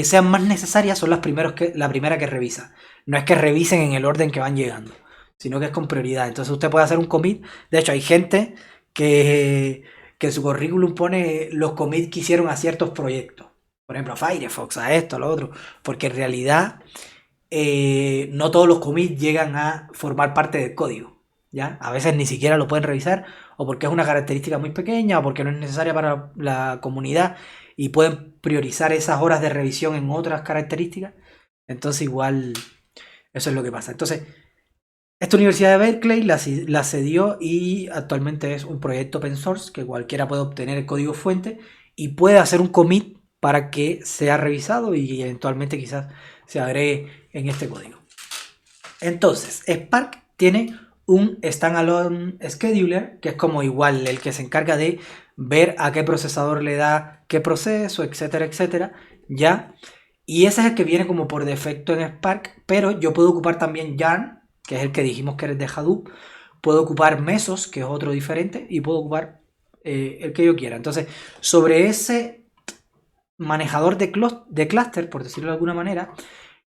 [SPEAKER 1] sean más necesarias son la primera que revisa. No es que revisen en el orden que van llegando, sino que es con prioridad. Entonces usted puede hacer un commit. De hecho, hay gente que en su currículum pone los commits que hicieron a ciertos proyectos. Por ejemplo, a Firefox, a esto, a lo otro. Porque en realidad no todos los commits llegan a formar parte del código. ¿Ya? A veces ni siquiera lo pueden revisar, o porque es una característica muy pequeña, o porque no es necesaria para la comunidad, y pueden priorizar esas horas de revisión en otras características. Entonces igual eso es lo que pasa. Entonces, esta Universidad de Berkeley la cedió y actualmente es un proyecto open source que cualquiera puede obtener el código fuente y puede hacer un commit para que sea revisado y eventualmente quizás se agregue en este código. Entonces, Spark tiene un standalone scheduler, que es como igual el que se encarga de ver a qué procesador le da qué proceso, etcétera, etcétera, ¿ya? Y ese es el que viene como por defecto en Spark, pero yo puedo ocupar también Yarn, que es el que dijimos que es de Hadoop, puedo ocupar Mesos, que es otro diferente, y puedo ocupar el que yo quiera. Entonces, sobre ese manejador de clúster, por decirlo de alguna manera,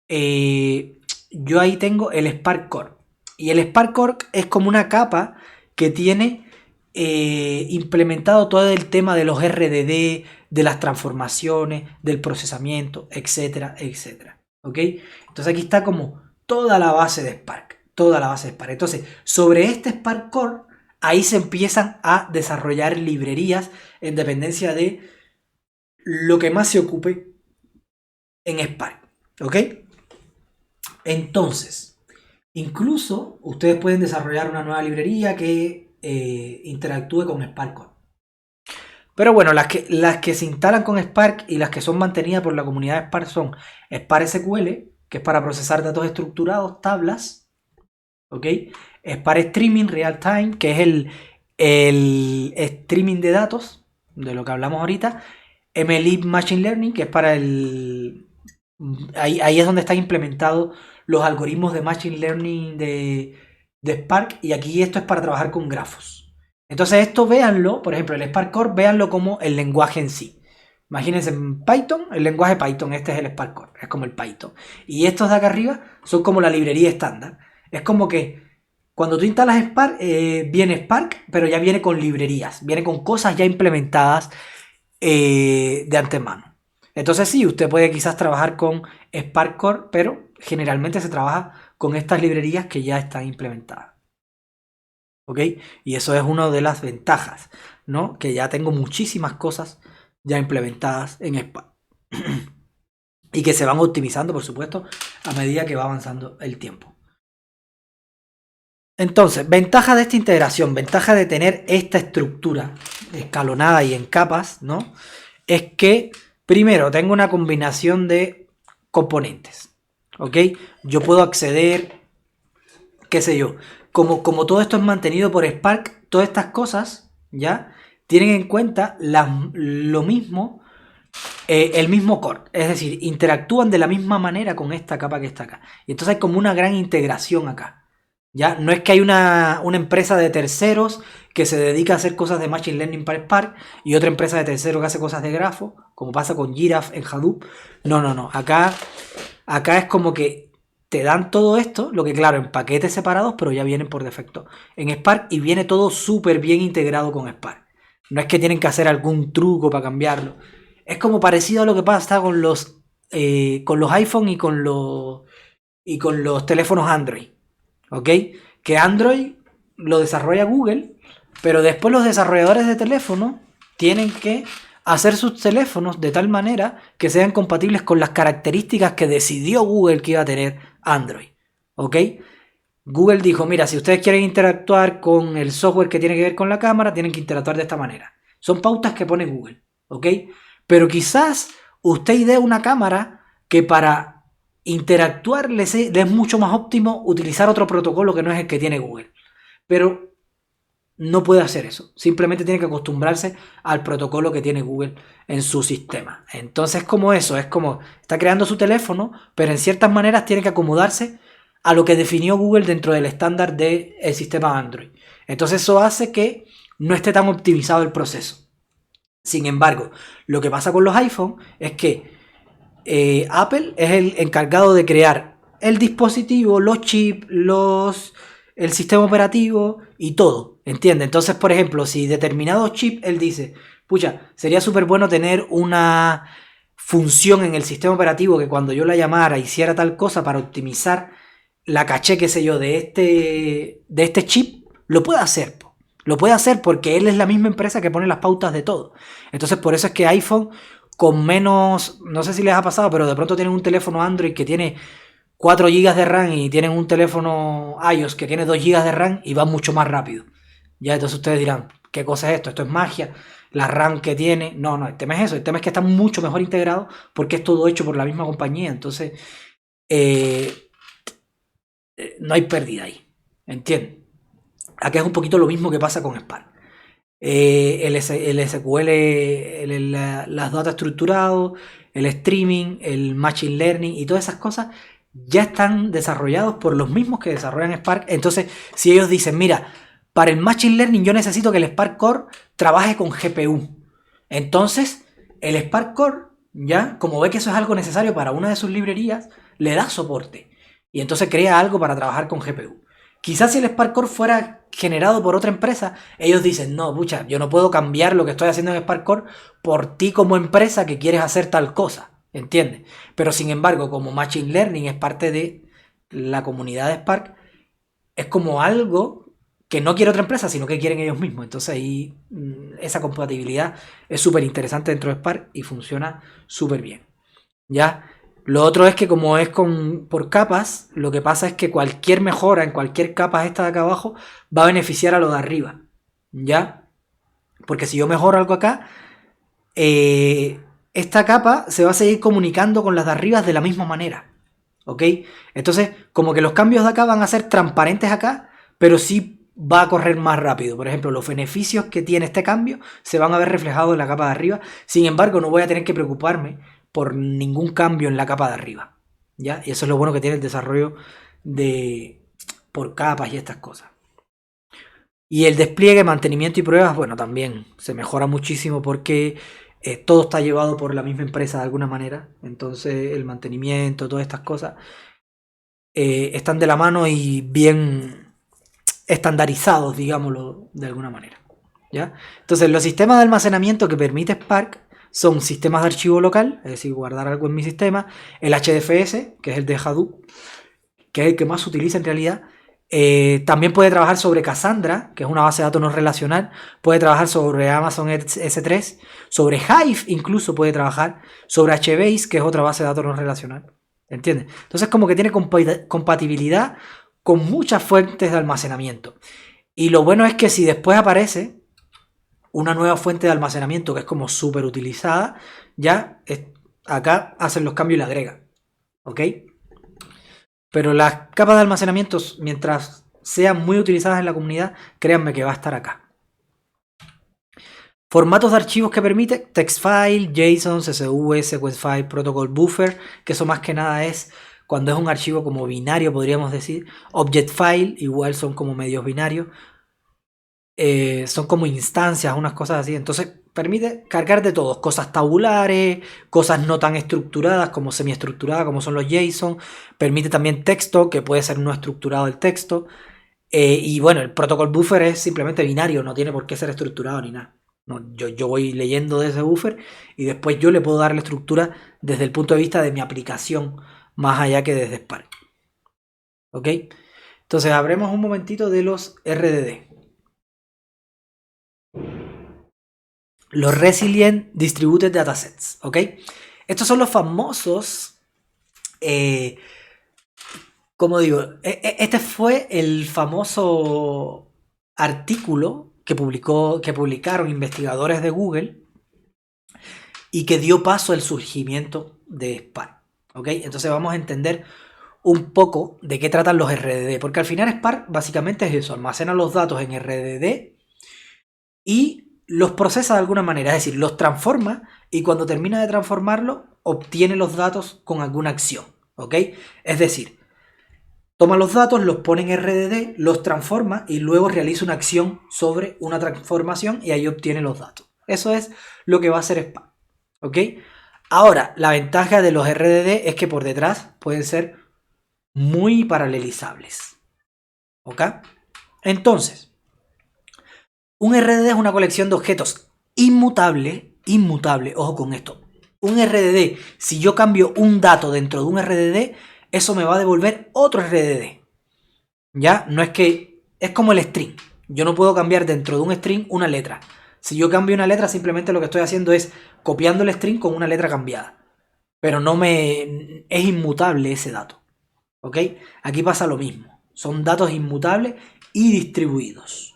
[SPEAKER 1] yo ahí tengo el Spark Core. Y el Spark Core es como una capa que tiene implementado todo el tema de los RDD, de las transformaciones, del procesamiento, etcétera, etcétera. ¿Ok? Entonces aquí está como toda la base de Spark. Toda la base de Spark. Entonces, sobre este Spark Core, ahí se empiezan a desarrollar librerías en dependencia de lo que más se ocupe en Spark. ¿Ok? Entonces, incluso ustedes pueden desarrollar una nueva librería que interactúe con Spark Core. Pero bueno, las que se instalan con Spark y las que son mantenidas por la comunidad de Spark son Spark SQL, que es para procesar datos estructurados, tablas, ¿ok? Spark Streaming Real Time, que es el streaming de datos, de lo que hablamos ahorita. MLlib Machine Learning, que es para el... Ahí es donde están implementados los algoritmos de Machine Learning de Spark, y aquí esto es para trabajar con grafos. Entonces esto véanlo, por ejemplo, el Spark Core, véanlo como el lenguaje en sí. Imagínense en Python, el lenguaje Python, este es el Spark Core, es como el Python. Y estos de acá arriba son como la librería estándar. Es como que cuando tú instalas Spark, viene Spark, pero ya viene con librerías, viene con cosas ya implementadas de antemano. Entonces sí, usted puede quizás trabajar con Spark Core, pero generalmente se trabaja con estas librerías que ya están implementadas. ¿Ok? Y eso es una de las ventajas, ¿no? Que ya tengo muchísimas cosas ya implementadas en Spark. Y que se van optimizando, por supuesto, a medida que va avanzando el tiempo. Entonces, ventaja de esta integración, ventaja de tener esta estructura escalonada y en capas, ¿no? Es que, primero, tengo una combinación de componentes, ¿ok? Yo puedo acceder, qué sé yo, como todo esto es mantenido por Spark, todas estas cosas, ¿ya? Tienen en cuenta lo mismo, el mismo core, es decir, interactúan de la misma manera con esta capa que está acá. Y entonces hay como una gran integración acá. ¿Ya? No es que hay una empresa de terceros que se dedica a hacer cosas de Machine Learning para Spark y otra empresa de terceros que hace cosas de grafo, como pasa con Giraffe en Hadoop. No. Acá es como que te dan todo esto, lo que claro, en paquetes separados, pero ya vienen por defecto en Spark y viene todo súper bien integrado con Spark. No es que tienen que hacer algún truco para cambiarlo. Es como parecido a lo que pasa con los iPhone y con los teléfonos Android. ¿Ok? Que Android lo desarrolla Google, pero después los desarrolladores de teléfonos tienen que hacer sus teléfonos de tal manera que sean compatibles con las características que decidió Google que iba a tener Android. ¿Ok? Google dijo, mira, si ustedes quieren interactuar con el software que tiene que ver con la cámara, tienen que interactuar de esta manera. Son pautas que pone Google. ¿Ok? Pero quizás usted idea una cámara que para interactuar les es mucho más óptimo utilizar otro protocolo que no es el que tiene Google. Pero no puede hacer eso. Simplemente tiene que acostumbrarse al protocolo que tiene Google en su sistema. Entonces, como eso, es como está creando su teléfono, pero en ciertas maneras tiene que acomodarse a lo que definió Google dentro del estándar del sistema Android. Entonces, eso hace que no esté tan optimizado el proceso. Sin embargo, lo que pasa con los iPhone es que Apple es el encargado de crear el dispositivo, los chips, el sistema operativo y todo, ¿entiendes? Entonces, por ejemplo, si determinados chips, él dice, pucha, sería súper bueno tener una función en el sistema operativo que cuando yo la llamara hiciera tal cosa para optimizar la caché, qué sé yo, de este chip, lo puede hacer. Lo puede hacer porque él es la misma empresa que pone las pautas de todo. Entonces, por eso es que iPhone con menos, no sé si les ha pasado, pero de pronto tienen un teléfono Android que tiene 4 GB de RAM y tienen un teléfono iOS que tiene 2 GB de RAM y va mucho más rápido. Ya, entonces ustedes dirán, ¿qué cosa es esto? Esto es magia, la RAM que tiene. No, el tema es eso, el tema es que está mucho mejor integrado porque es todo hecho por la misma compañía. Entonces, no hay pérdida ahí, ¿entienden? Aquí es un poquito lo mismo que pasa con Spark. El SQL, las datos estructurados, el streaming, el machine learning y todas esas cosas ya están desarrollados por los mismos que desarrollan Spark. Entonces, si ellos dicen, mira, para el machine learning yo necesito que el Spark Core trabaje con GPU. Entonces, el Spark Core, ya, como ve que eso es algo necesario para una de sus librerías, le da soporte. Y entonces crea algo para trabajar con GPU. Quizás si el Spark Core fuera generado por otra empresa, ellos dicen, no, pucha, yo no puedo cambiar lo que estoy haciendo en Spark Core por ti como empresa que quieres hacer tal cosa, ¿entiendes? Pero sin embargo, como Machine Learning es parte de la comunidad de Spark, es como algo que no quiere otra empresa, sino que quieren ellos mismos. Entonces ahí esa compatibilidad es súper interesante dentro de Spark y funciona súper bien, ¿ya? Lo otro es que como es por capas, lo que pasa es que cualquier mejora en cualquier capa esta de acá abajo va a beneficiar a lo de arriba, ¿ya? Porque si yo mejoro algo acá, esta capa se va a seguir comunicando con las de arriba de la misma manera, ¿ok? Entonces, como que los cambios de acá van a ser transparentes acá, pero sí va a correr más rápido. Por ejemplo, los beneficios que tiene este cambio se van a ver reflejados en la capa de arriba. Sin embargo, no voy a tener que preocuparme por ningún cambio en la capa de arriba, ¿ya? Y eso es lo bueno que tiene el desarrollo por capas y estas cosas. Y el despliegue, mantenimiento y pruebas, bueno, también se mejora muchísimo porque todo está llevado por la misma empresa de alguna manera. Entonces el mantenimiento, todas estas cosas están de la mano y bien estandarizados, digámoslo de alguna manera, ¿ya? Entonces los sistemas de almacenamiento que permite Spark son sistemas de archivo local, es decir, guardar algo en mi sistema, el HDFS, que es el de Hadoop, que es el que más se utiliza en realidad. También puede trabajar sobre Cassandra, que es una base de datos no relacional, puede trabajar sobre Amazon S3, sobre Hive incluso puede trabajar, sobre HBase, que es otra base de datos no relacional, ¿entiendes? Entonces como que tiene compatibilidad con muchas fuentes de almacenamiento. Y lo bueno es que si después aparece una nueva fuente de almacenamiento que es como súper utilizada, ya acá hacen los cambios y la agregan, ¿ok? Pero las capas de almacenamiento, mientras sean muy utilizadas en la comunidad, créanme que va a estar acá. Formatos de archivos que permite: text file, JSON, CSV, sequence file, protocol buffer, que eso más que nada es cuando es un archivo como binario, podríamos decir. Object file, igual son como medios binarios. Son como instancias, unas cosas así. Entonces permite cargar de todo, cosas tabulares, cosas no tan estructuradas como semiestructuradas, como son los JSON. Permite también texto, que puede ser no estructurado el texto. Y bueno, el protocol buffer es simplemente binario, no tiene por qué ser estructurado ni nada. No, yo voy leyendo de ese buffer y después yo le puedo dar la estructura desde el punto de vista de mi aplicación, más allá que desde Spark. ¿Ok? Entonces hablemos un momentito de los RDD. Los Resilient Distributed Datasets, ¿ok? Estos son los famosos, como digo, este fue el famoso artículo que publicaron investigadores de Google y que dio paso al surgimiento de Spark, ¿ok? Entonces vamos a entender un poco de qué tratan los RDD, porque al final Spark básicamente es eso, almacena los datos en RDD y los procesa de alguna manera, es decir, los transforma y cuando termina de transformarlo obtiene los datos con alguna acción, ¿ok? Es decir, toma los datos, los pone en RDD, los transforma y luego realiza una acción sobre una transformación y ahí obtiene los datos. Eso es lo que va a hacer Spark, ¿ok? Ahora, la ventaja de los RDD es que por detrás pueden ser muy paralelizables, ¿ok? Entonces, un RDD es una colección de objetos inmutable, ojo con esto. Un RDD, si yo cambio un dato dentro de un RDD, eso me va a devolver otro RDD. ¿Ya? No es que... Es como el string. Yo no puedo cambiar dentro de un string una letra. Si yo cambio una letra, simplemente lo que estoy haciendo es copiando el string con una letra cambiada. Pero no me... Es inmutable ese dato. ¿Ok? Aquí pasa lo mismo. Son datos inmutables y distribuidos.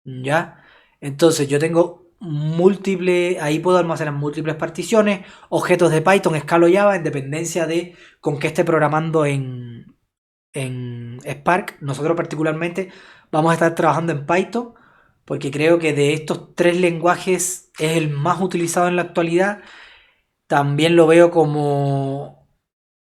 [SPEAKER 1] ¿Ya? Entonces yo tengo múltiples, ahí puedo almacenar múltiples particiones, objetos de Python, Scala o Java, en dependencia de con qué esté programando en Spark. Nosotros particularmente vamos a estar trabajando en Python, porque creo que de estos tres lenguajes es el más utilizado en la actualidad. También lo veo como,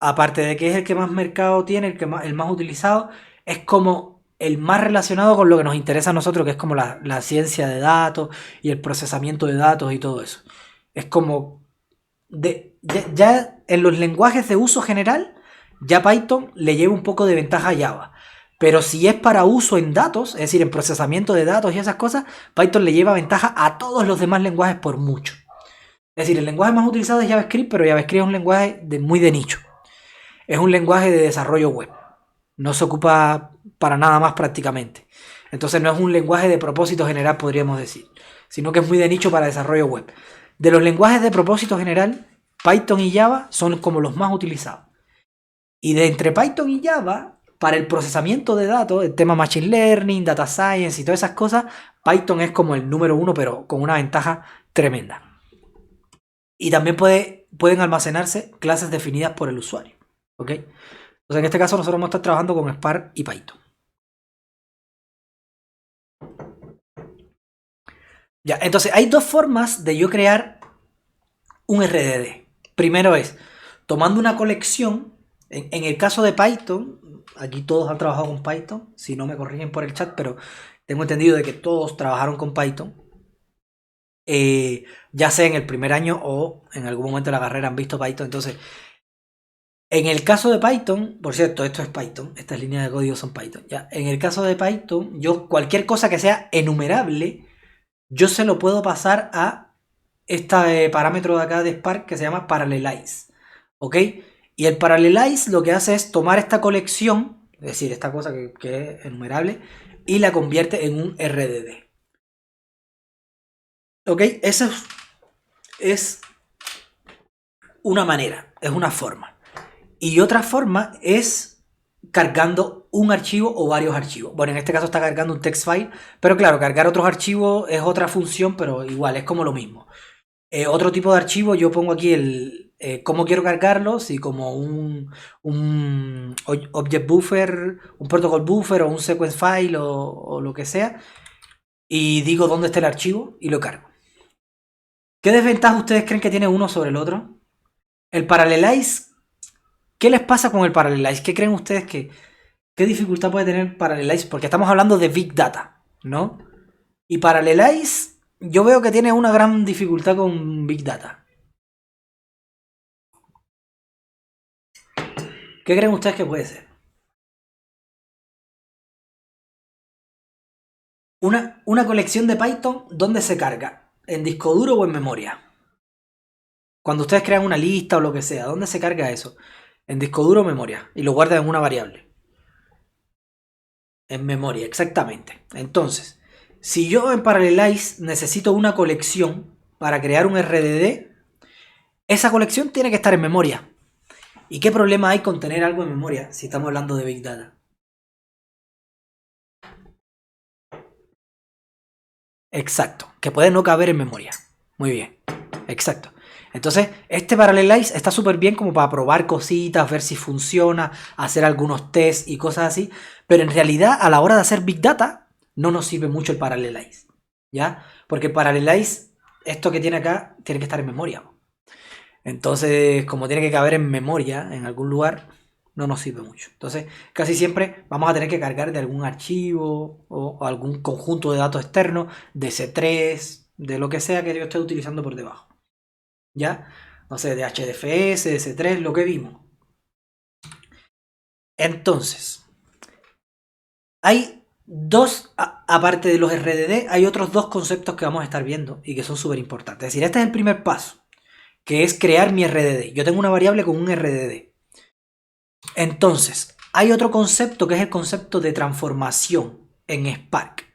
[SPEAKER 1] aparte de que es el que más mercado tiene, el más utilizado, es como el más relacionado con lo que nos interesa a nosotros, que es como la ciencia de datos y el procesamiento de datos y todo eso. Es como, ya en los lenguajes de uso general, ya Python le lleva un poco de ventaja a Java. Pero si es para uso en datos, es decir, en procesamiento de datos y esas cosas, Python le lleva ventaja a todos los demás lenguajes por mucho. Es decir, el lenguaje más utilizado es JavaScript, pero JavaScript es un lenguaje muy de nicho. Es un lenguaje de desarrollo web. No se ocupa para nada más prácticamente. Entonces no es un lenguaje de propósito general, podríamos decir, sino que es muy de nicho para desarrollo web. De los lenguajes de propósito general, Python y Java son como los más utilizados. Y de entre Python y Java, para el procesamiento de datos, el tema Machine Learning, Data Science y todas esas cosas, Python es como el número uno, pero con una ventaja tremenda. Y también pueden almacenarse clases definidas por el usuario. ¿Ok? Entonces en este caso nosotros vamos a estar trabajando con Spark y Python. Ya, entonces hay dos formas de yo crear un RDD. Primero es tomando una colección. En el caso de Python, aquí todos han trabajado con Python, si no me corrigen por el chat, pero tengo entendido de que todos trabajaron con Python. Ya sea en el primer año o en algún momento de la carrera han visto Python. Entonces, en el caso de Python, por cierto, esto es Python, estas líneas de código son Python. Ya, en el caso de Python, yo cualquier cosa que sea enumerable, yo se lo puedo pasar a este parámetro de acá de Spark que se llama Parallelize. ¿Ok? Y el Parallelize lo que hace es tomar esta colección, es decir, esta cosa que es enumerable, y la convierte en un RDD. ¿Ok? Esa es una manera, es una forma. Y otra forma es cargando un archivo o varios archivos. Bueno, en este caso está cargando un text file, pero claro, cargar otros archivos es otra función, pero igual, es como lo mismo. Otro tipo de archivo, yo pongo aquí el cómo quiero cargarlos y como un object buffer, un protocol buffer o un sequence file o lo que sea, y digo dónde está el archivo y lo cargo. ¿Qué desventajas ustedes creen que tiene uno sobre el otro? El Parallelize, ¿qué les pasa con el Parallelize? ¿Qué creen ustedes qué dificultad puede tener Parallelize? Porque estamos hablando de Big Data, ¿no? Y Parallelize, yo veo que tiene una gran dificultad con Big Data. ¿Qué creen ustedes que puede ser? Una colección de Python, ¿dónde se carga? ¿En disco duro o en memoria? Cuando ustedes crean una lista o lo que sea, ¿dónde se carga eso? ¿En disco duro o memoria? Y lo guardan en una variable. En memoria, exactamente. Entonces, si yo en Parallelize necesito una colección para crear un RDD, esa colección tiene que estar en memoria. ¿Y qué problema hay con tener algo en memoria si estamos hablando de Big Data? Exacto, que puede no caber en memoria. Muy bien, exacto. Entonces, este Parallelize está súper bien como para probar cositas, ver si funciona, hacer algunos tests y cosas así, pero en realidad a la hora de hacer Big Data no nos sirve mucho el Parallelize, ¿ya? Porque Parallelize, esto que tiene acá, tiene que estar en memoria. Entonces, como tiene que caber en memoria en algún lugar, no nos sirve mucho. Entonces, casi siempre vamos a tener que cargar de algún archivo o algún conjunto de datos externos, de C3, de lo que sea que yo esté utilizando por debajo. ¿Ya? No sé, de HDFS, de C3, lo que vimos. Entonces, hay dos, aparte de los RDD, hay otros dos conceptos que vamos a estar viendo y que son súper importantes. Es decir, este es el primer paso, que es crear mi RDD. Yo tengo una variable con un RDD. Entonces, hay otro concepto que es el concepto de transformación en Spark.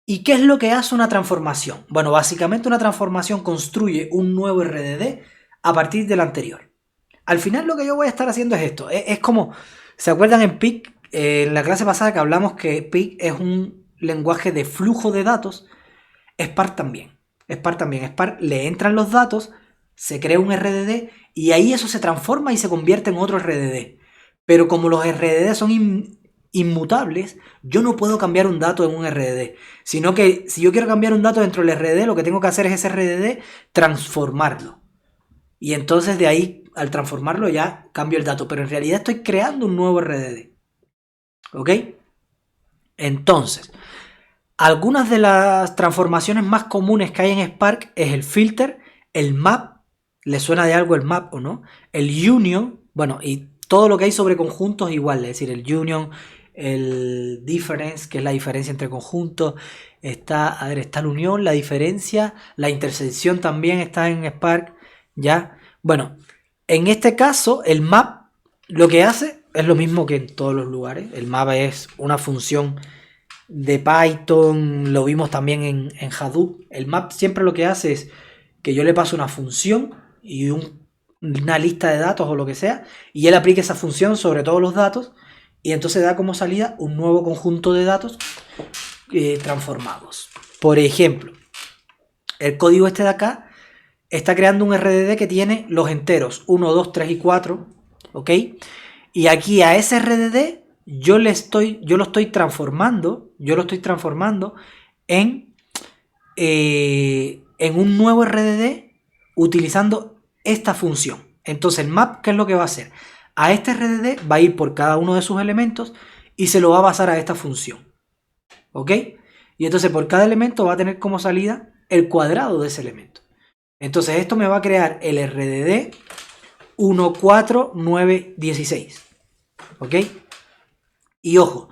[SPEAKER 1] ¿Y qué es lo que hace una transformación? Bueno, básicamente una transformación construye un nuevo RDD a partir del anterior. Al final lo que yo voy a estar haciendo es esto. Es como, ¿se acuerdan en PIC? En la clase pasada que hablamos que PIC es un lenguaje de flujo de datos. Spark también. Spark le entran los datos, se crea un RDD y ahí eso se transforma y se convierte en otro RDD. Pero como los RDD son inmutables, yo no puedo cambiar un dato en un RDD, sino que si yo quiero cambiar un dato dentro del RDD, lo que tengo que hacer es ese RDD transformarlo. Y entonces de ahí, al transformarlo ya cambio el dato, pero en realidad estoy creando un nuevo RDD. ¿Ok? Entonces, algunas de las transformaciones más comunes que hay en Spark es el filter, el map, ¿le suena de algo el map o no? El union, bueno, y todo lo que hay sobre conjuntos igual, es decir, el union, el difference, que es la diferencia entre conjuntos, está la unión, la diferencia, la intersección también está en Spark, ¿ya? Bueno, en este caso, el map lo que hace es lo mismo que en todos los lugares. El map es una función de Python, lo vimos también en Hadoop. El map siempre lo que hace es que yo le paso una función y una lista de datos o lo que sea, y él aplica esa función sobre todos los datos, y entonces da como salida un nuevo conjunto de datos transformados. Por ejemplo, el código este de acá está creando un RDD que tiene los enteros 1, 2, 3 y 4, ¿ok? Y aquí a ese RDD yo lo estoy transformando en un nuevo RDD utilizando esta función. Entonces el map, ¿qué es lo que va a hacer? A este RDD va a ir por cada uno de sus elementos y se lo va a pasar a esta función. ¿Ok? Y entonces por cada elemento va a tener como salida el cuadrado de ese elemento. Entonces esto me va a crear el RDD 1, 4, 9, 16. ¿Ok? Y ojo,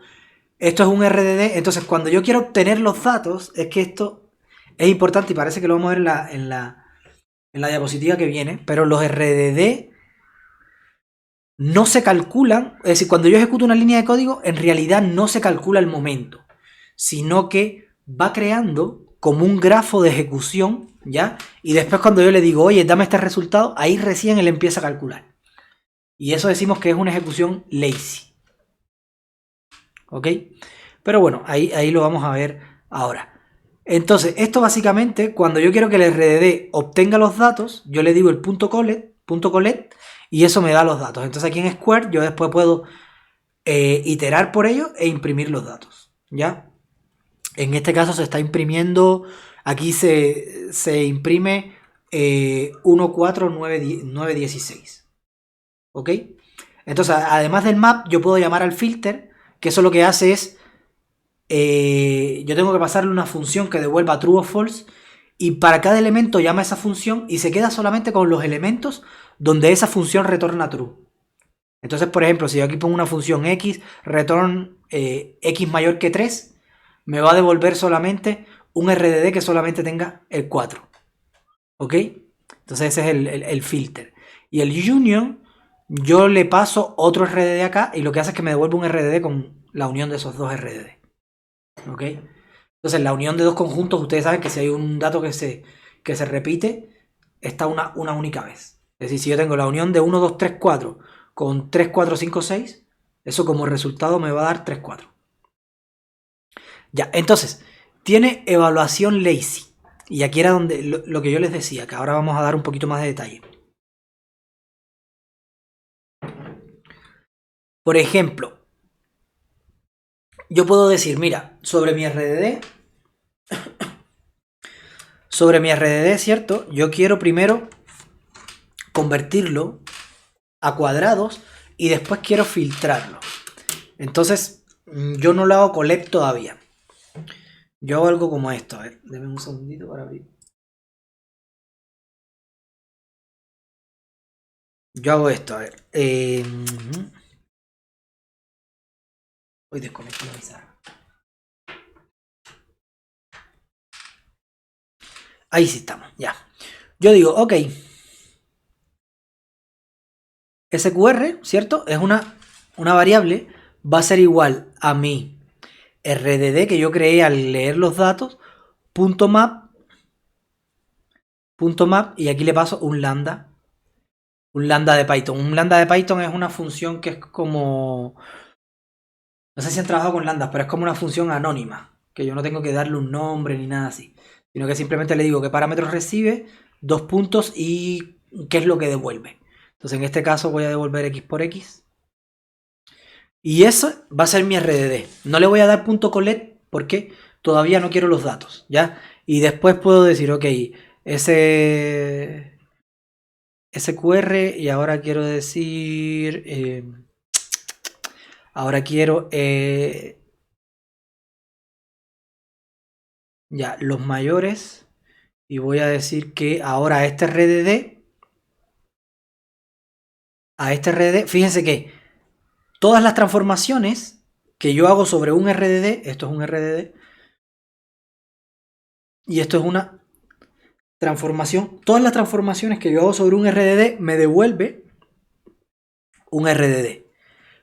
[SPEAKER 1] esto es un RDD, entonces cuando yo quiero obtener los datos, es que esto es importante y parece que lo vamos a ver en la diapositiva que viene, pero los RDD no se calculan, es decir, cuando yo ejecuto una línea de código, en realidad no se calcula el momento, sino que va creando como un grafo de ejecución, ¿ya? Y después cuando yo le digo, oye, dame este resultado, ahí recién él empieza a calcular. Y eso decimos que es una ejecución lazy. ¿Ok? Pero bueno, ahí lo vamos a ver ahora. Entonces, esto básicamente, cuando yo quiero que el RDD obtenga los datos, yo le digo el .collect y eso me da los datos. Entonces aquí en Square yo después puedo iterar por ello e imprimir los datos. ¿Ya? En este caso se está imprimiendo, aquí se imprime 1, 4, 9, 16. ¿Ok? Entonces, además del map, yo puedo llamar al filter, que eso lo que hace es, yo tengo que pasarle una función que devuelva true o false, y para cada elemento llama esa función y se queda solamente con los elementos donde esa función retorna true. Entonces, por ejemplo, si yo aquí pongo una función x, return x mayor que 3, me va a devolver solamente un RDD que solamente tenga el 4. ¿Ok? Entonces ese es el filter. Y el union, yo le paso otro RDD acá y lo que hace es que me devuelve un RDD con la unión de esos dos RDD. ¿Ok? Entonces la unión de dos conjuntos, ustedes saben que si hay un dato que se repite, está una única vez. Es decir, si yo tengo la unión de 1, 2, 3, 4 con 3, 4, 5, 6, eso como resultado me va a dar 3, 4. Ya, entonces, tiene evaluación lazy. Y aquí era donde lo que yo les decía, que ahora vamos a dar un poquito más de detalle. Por ejemplo, yo puedo decir, mira, sobre mi RDD, ¿cierto? Yo quiero primero convertirlo a cuadrados y después quiero filtrarlo. Entonces, yo no lo hago collect todavía. Yo hago algo como esto. A ver, denme un segundito para abrir. Yo hago esto, a ver. Voy a desconectar la pizarra. Ahí sí estamos, ya. Yo digo, ok. SQR, ¿cierto? Es una variable, va a ser igual a mi RDD que yo creé al leer los datos, .map, y aquí le paso un lambda de Python. Un lambda de Python es una función que es como, no sé si han trabajado con lambdas, pero es como una función anónima, que yo no tengo que darle un nombre ni nada así, sino que simplemente le digo qué parámetros recibe, 2 puntos y qué es lo que devuelve. Entonces en este caso voy a devolver x por x. Y eso va a ser mi RDD. No le voy a dar .colet porque todavía no quiero los datos, ¿ya? Y después puedo decir, ok, ese SQR y ahora quiero decir... ahora quiero... ya, los mayores. Y voy a decir que ahora a este RDD, fíjense que todas las transformaciones que yo hago sobre un RDD, esto es un RDD, y esto es una transformación, todas las transformaciones que yo hago sobre un RDD me devuelve un RDD.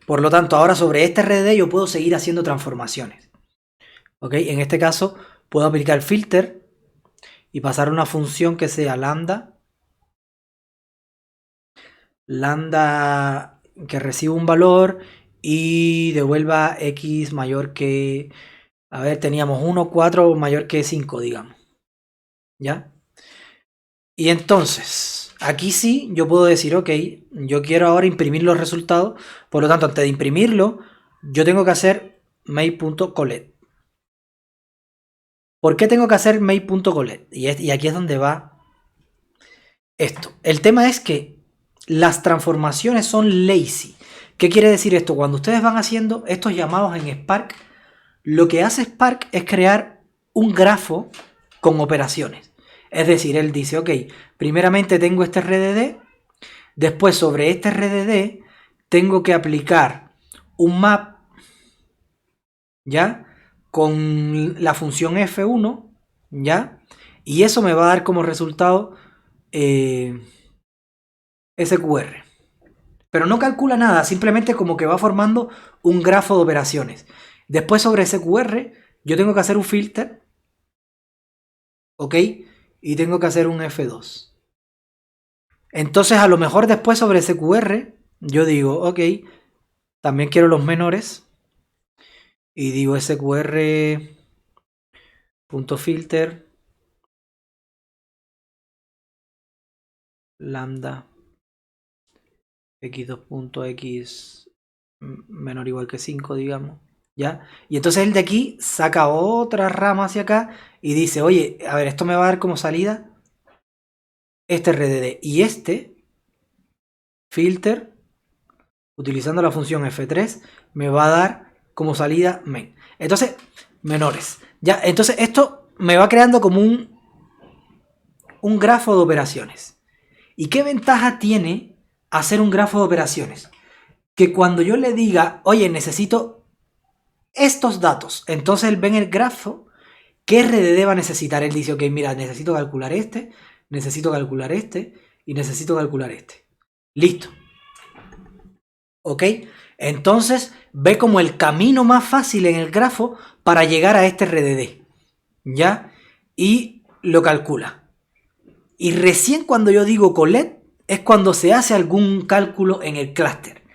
[SPEAKER 1] Por lo tanto, ahora sobre este RDD yo puedo seguir haciendo transformaciones. ¿Ok? En este caso puedo aplicar filter y pasar una función que sea lambda que reciba un valor y devuelva x mayor que... A ver, teníamos 1, 4 mayor que 5, digamos. ¿Ya? Y entonces, aquí sí yo puedo decir, ok, yo quiero ahora imprimir los resultados. Por lo tanto, antes de imprimirlo, yo tengo que hacer main.colet. ¿Por qué tengo que hacer main.colet? Y aquí es donde va esto. El tema es que las transformaciones son lazy. ¿Qué quiere decir esto? Cuando ustedes van haciendo estos llamados en Spark, lo que hace Spark es crear un grafo con operaciones. Es decir, él dice, ok, primeramente tengo este RDD, después sobre este RDD tengo que aplicar un map, ¿ya? Con la función F1, ¿ya? Y eso me va a dar como resultado SQR. Pero no calcula nada, simplemente como que va formando un grafo de operaciones. Después sobre SQR yo tengo que hacer un filter, ¿ok? Y tengo que hacer un F2. Entonces a lo mejor después sobre SQR yo digo, ok, también quiero los menores. Y digo SQR.filter lambda x2.x menor o igual que 5, digamos. ¿Ya? Y entonces el de aquí saca otra rama hacia acá y dice, oye, a ver, esto me va a dar como salida este RDD. Y este filter, utilizando la función F3, me va a dar como salida main. Entonces, menores. ¿Ya? Entonces esto me va creando como un grafo de operaciones. ¿Y qué ventaja tiene hacer un grafo de operaciones? Que cuando yo le diga, oye, necesito estos datos, entonces él ve en el grafo qué RDD va a necesitar. Él dice, ok, mira, necesito calcular este y necesito calcular este. Listo. ¿Ok? Entonces ve como el camino más fácil en el grafo para llegar a este RDD. ¿Ya? Y lo calcula. Y recién cuando yo digo colet es cuando se hace algún cálculo en el clúster.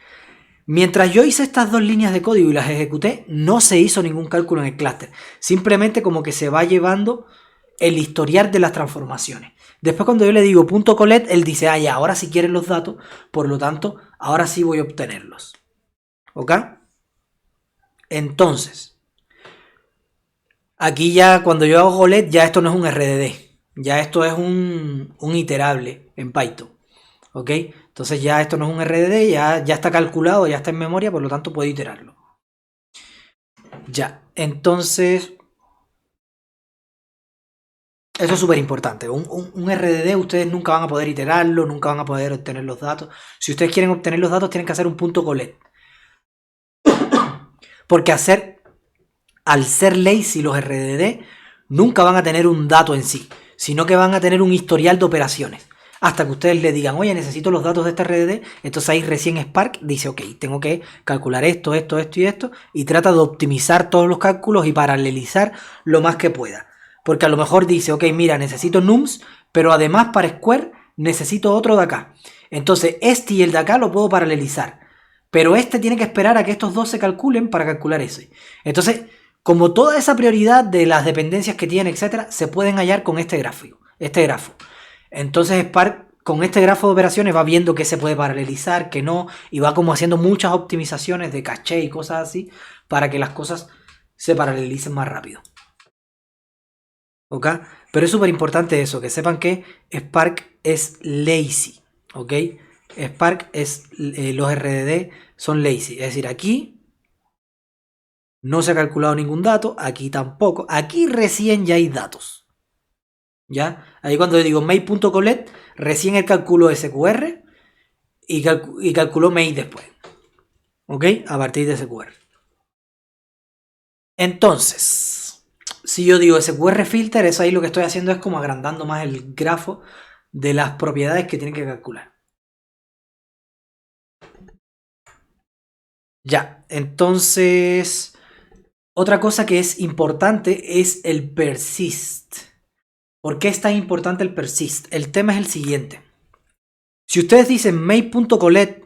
[SPEAKER 1] Mientras yo hice estas dos líneas de código y las ejecuté, no se hizo ningún cálculo en el clúster. Simplemente como que se va llevando el historial de las transformaciones. Después cuando yo le digo .colet, él dice, ah, ya, ahora sí quieren los datos, por lo tanto, ahora sí voy a obtenerlos. ¿Ok? Entonces, aquí ya cuando yo hago colet, ya esto no es un RDD. Ya esto es un iterable en Python. ¿Ok? Entonces ya esto no es un RDD, ya está calculado, ya está en memoria, por lo tanto puedo iterarlo. Ya, entonces... Eso es súper importante. Un RDD ustedes nunca van a poder iterarlo, nunca van a poder obtener los datos. Si ustedes quieren obtener los datos, tienen que hacer un .colet. Porque al ser lazy los RDD, nunca van a tener un dato en sí, sino que van a tener un historial de operaciones. Hasta que ustedes le digan, oye, necesito los datos de este RDD. Entonces ahí recién Spark dice, ok, tengo que calcular esto, esto, esto y esto. Y trata de optimizar todos los cálculos y paralelizar lo más que pueda. Porque a lo mejor dice, ok, mira, necesito nums, pero además para square necesito otro de acá. Entonces este y el de acá lo puedo paralelizar. Pero este tiene que esperar a que estos dos se calculen para calcular ese. Entonces, como toda esa prioridad de las dependencias que tiene, etcétera, se pueden hallar con este gráfico, este grafo. Entonces Spark con este grafo de operaciones va viendo qué se puede paralelizar, qué no, y va como haciendo muchas optimizaciones de caché y cosas así para que las cosas se paralelicen más rápido. ¿Ok? Pero es súper importante eso, que sepan que Spark es lazy. ¿Ok? Spark es, los RDD son lazy. Es decir, aquí no se ha calculado ningún dato, aquí tampoco. Aquí recién ya hay datos. ¿Ya? Ahí cuando yo digo main.collect, recién él calculó SQR y calculó main después. ¿Ok? A partir de SQR. Entonces, si yo digo SQR filter, eso ahí lo que estoy haciendo es como agrandando más el grafo de las propiedades que tienen que calcular. Ya, entonces, otra cosa que es importante es el persist. ¿Por qué es tan importante el persist? El tema es el siguiente. Si ustedes dicen main.collect,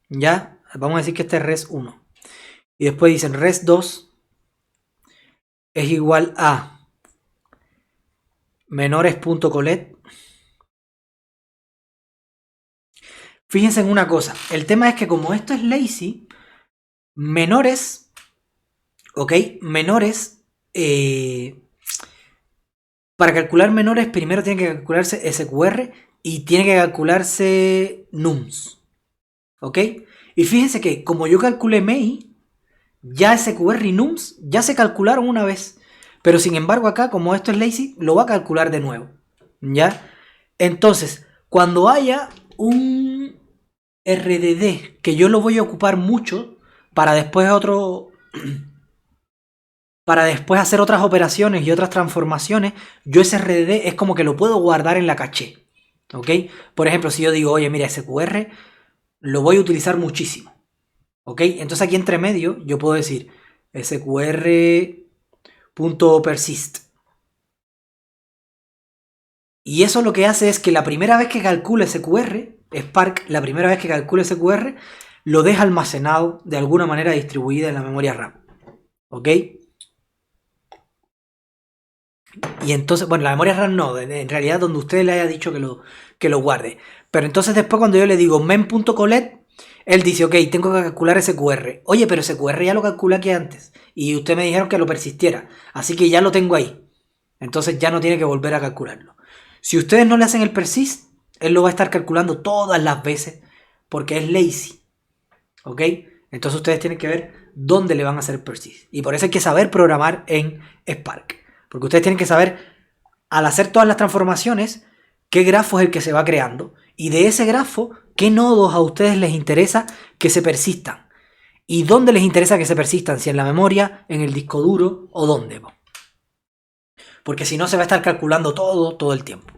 [SPEAKER 1] ya, vamos a decir que este es res 1. Y después dicen res 2 es igual a menores.collect. Fíjense en una cosa. El tema es que como esto es lazy, menores, ¿ok? Menores, para calcular menores primero tiene que calcularse SQR y tiene que calcularse nums, ¿ok? Y fíjense que como yo calculé MEI, ya SQR y nums ya se calcularon una vez. Pero sin embargo acá, como esto es lazy, lo va a calcular de nuevo, ¿ya? Entonces, cuando haya un RDD que yo lo voy a ocupar mucho para después para después hacer otras operaciones y otras transformaciones, yo ese RDD es como que lo puedo guardar en la caché, ¿ok? Por ejemplo, si yo digo, oye, mira, SQR lo voy a utilizar muchísimo, ¿ok? Entonces aquí entre medio yo puedo decir SQR.persist. Y eso lo que hace es que la primera vez que calcule SQR, Spark, la primera vez que calcule SQR, lo deja almacenado de alguna manera distribuida en la memoria RAM, ¿ok? Y entonces, bueno, la memoria RAM no, en realidad donde usted le haya dicho que lo guarde. Pero entonces después cuando yo le digo men.collect, él dice, ok, tengo que calcular SQR. Oye, pero SQR ya lo calculé aquí antes. Y usted me dijeron que lo persistiera. Así que ya lo tengo ahí. Entonces ya no tiene que volver a calcularlo. Si ustedes no le hacen el persist, él lo va a estar calculando todas las veces porque es lazy. ¿Ok? Entonces ustedes tienen que ver dónde le van a hacer el persist. Y por eso hay que saber programar en Spark. Porque ustedes tienen que saber, al hacer todas las transformaciones, qué grafo es el que se va creando. Y de ese grafo, qué nodos a ustedes les interesa que se persistan. Y dónde les interesa que se persistan. Si en la memoria, en el disco duro o dónde. Porque si no se va a estar calculando todo el tiempo.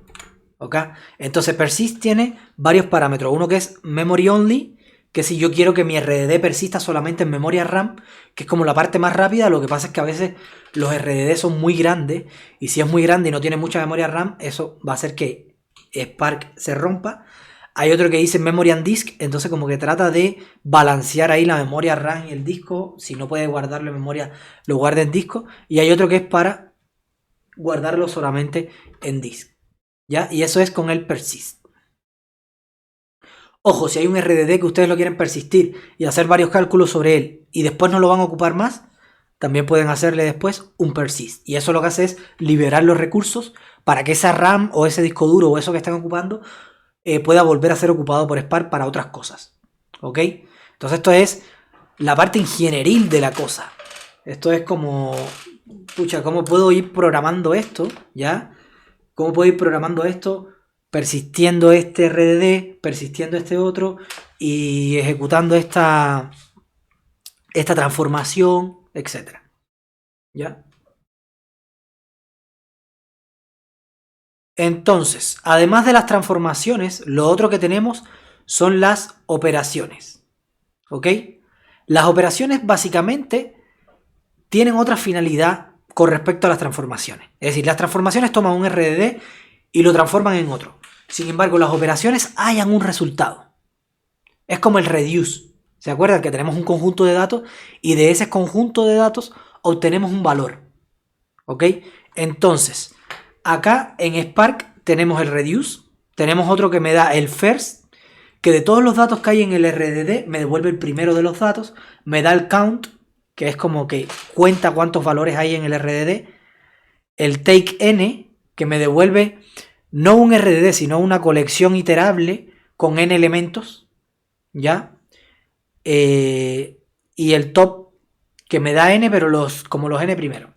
[SPEAKER 1] ¿Ok? Entonces persist tiene varios parámetros. Uno que es memory only, que si yo quiero que mi RDD persista solamente en memoria RAM, que es como la parte más rápida, lo que pasa es que a veces los RDD son muy grandes, y si es muy grande y no tiene mucha memoria RAM, eso va a hacer que Spark se rompa. Hay otro que dice memory and disk, entonces como que trata de balancear ahí la memoria RAM y el disco. Si no puede guardarlo en memoria, lo guarda en disco. Y hay otro que es para guardarlo solamente en disk, ¿ya? Y eso es con el persist. Ojo, si hay un RDD que ustedes lo quieren persistir y hacer varios cálculos sobre él y después no lo van a ocupar más, también pueden hacerle después un persist. Y eso lo que hace es liberar los recursos para que esa RAM o ese disco duro o eso que están ocupando pueda volver a ser ocupado por Spark para otras cosas. ¿Ok? Entonces esto es la parte ingenieril de la cosa. Esto es como, pucha, ¿cómo puedo ir programando esto? ¿Ya? ¿Cómo puedo ir programando esto? Persistiendo este RDD, persistiendo este otro y ejecutando esta transformación, etc. ¿Ya? Entonces, además de las transformaciones, lo otro que tenemos son las operaciones. ¿Ok? Las operaciones básicamente tienen otra finalidad con respecto a las transformaciones. Es decir, las transformaciones toman un RDD y lo transforman en otro. Sin embargo, las operaciones hallan un resultado. Es como el reduce. ¿Se acuerdan que tenemos un conjunto de datos y de ese conjunto de datos obtenemos un valor? ¿Ok? Entonces, acá en Spark tenemos el reduce, tenemos otro que me da el first, que de todos los datos que hay en el RDD me devuelve el primero de los datos, me da el count, que es como que cuenta cuántos valores hay en el RDD, el take n, que me devuelve no un RDD, sino una colección iterable con n elementos, ¿ya? Y el top, que me da n, pero como los n primero.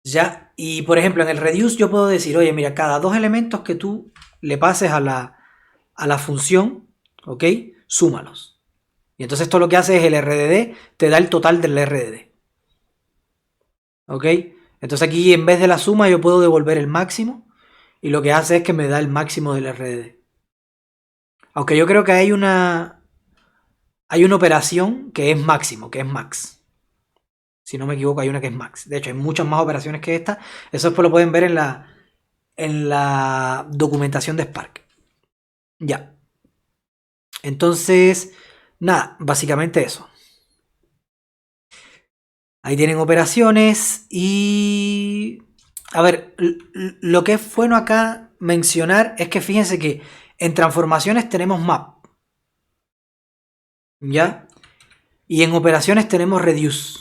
[SPEAKER 1] ¿Ya? Y por ejemplo, en el reduce yo puedo decir, oye, mira, cada dos elementos que tú le pases a la función, ¿ok? Súmalos. Y entonces esto lo que hace es el RDD, te da el total del RDD. ¿Ok? Entonces aquí en vez de la suma yo puedo devolver el máximo y lo que hace es que me da el máximo del RDD. Aunque yo creo que hay una operación que es máximo, que es max. Si no me equivoco, hay una que es max. De hecho, hay muchas más operaciones que esta. Eso después lo pueden ver en la documentación de Spark. Ya. Entonces, nada, básicamente eso. Ahí tienen operaciones y... A ver, lo que es bueno acá mencionar es que fíjense que en transformaciones tenemos map. ¿Ya? Y en operaciones tenemos reduce.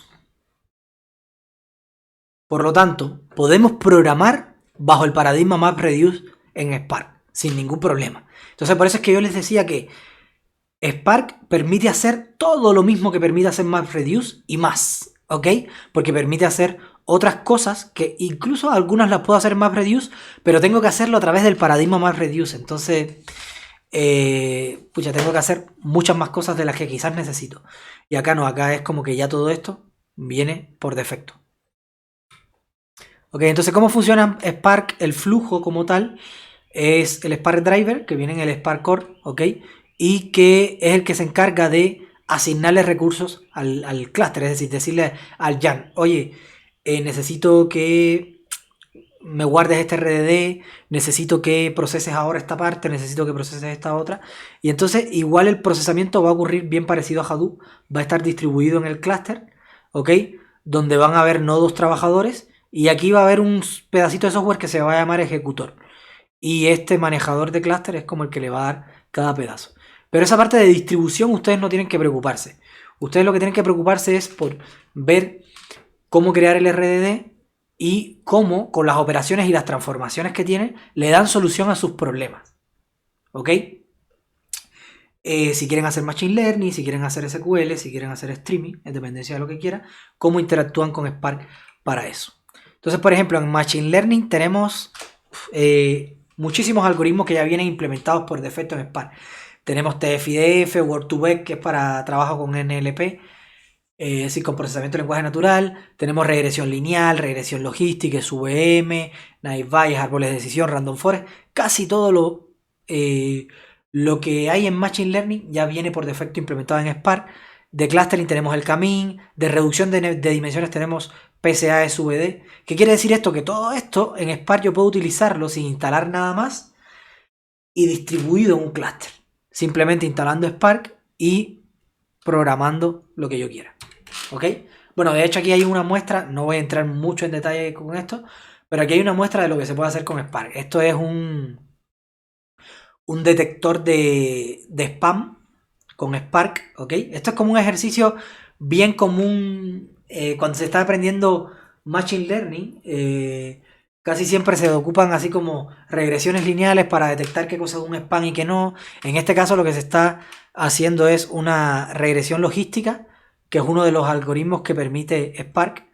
[SPEAKER 1] Por lo tanto, podemos programar bajo el paradigma map-reduce en Spark, sin ningún problema. Entonces, por eso es que yo les decía que Spark permite hacer todo lo mismo que permite hacer map-reduce y más, ¿ok? Porque permite hacer otras cosas que incluso algunas las puedo hacer map-reduce, pero tengo que hacerlo a través del paradigma map-reduce. Entonces, pucha, tengo que hacer muchas más cosas de las que quizás necesito. Y acá no, acá es como que ya todo esto viene por defecto. Ok, entonces ¿cómo funciona Spark? El flujo como tal es el Spark Driver que viene en el Spark Core, ok, y que es el que se encarga de asignarle recursos al clúster, es decir, decirle al Jan, oye, necesito que me guardes este RDD, necesito que proceses ahora esta parte, necesito que proceses esta otra, y entonces igual el procesamiento va a ocurrir bien parecido a Hadoop, va a estar distribuido en el clúster, ok, donde van a haber nodos trabajadores. Y aquí va a haber un pedacito de software que se va a llamar ejecutor. Y este manejador de clúster es como el que le va a dar cada pedazo. Pero esa parte de distribución ustedes no tienen que preocuparse. Ustedes lo que tienen que preocuparse es por ver cómo crear el RDD y cómo con las operaciones y las transformaciones que tienen le dan solución a sus problemas. ¿Ok? Si quieren hacer Machine Learning, si quieren hacer SQL, si quieren hacer Streaming, en dependencia de lo que quieran, cómo interactúan con Spark para eso. Entonces, por ejemplo, en Machine Learning tenemos muchísimos algoritmos que ya vienen implementados por defecto en Spark. Tenemos TF-IDF, Word2Vec, que es para trabajo con NLP, es decir, con procesamiento de lenguaje natural. Tenemos regresión lineal, regresión logística, SVM, Naive Bayes, árboles de decisión, Random Forest. Casi todo lo que hay en Machine Learning ya viene por defecto implementado en Spark. De clustering tenemos el Camin, de reducción de dimensiones tenemos PCA SVD. ¿Qué quiere decir esto? Que todo esto en Spark yo puedo utilizarlo sin instalar nada más y distribuido en un clúster. Simplemente instalando Spark y programando lo que yo quiera. ¿Ok? Bueno, de hecho aquí hay una muestra, no voy a entrar mucho en detalle con esto, pero aquí hay una muestra de lo que se puede hacer con Spark. Esto es un detector de spam con Spark, ¿ok? Esto es como un ejercicio bien común cuando se está aprendiendo Machine Learning. Casi siempre se ocupan así como regresiones lineales para detectar qué cosa es un spam y qué no. En este caso lo que se está haciendo es una regresión logística, que es uno de los algoritmos que permite Spark.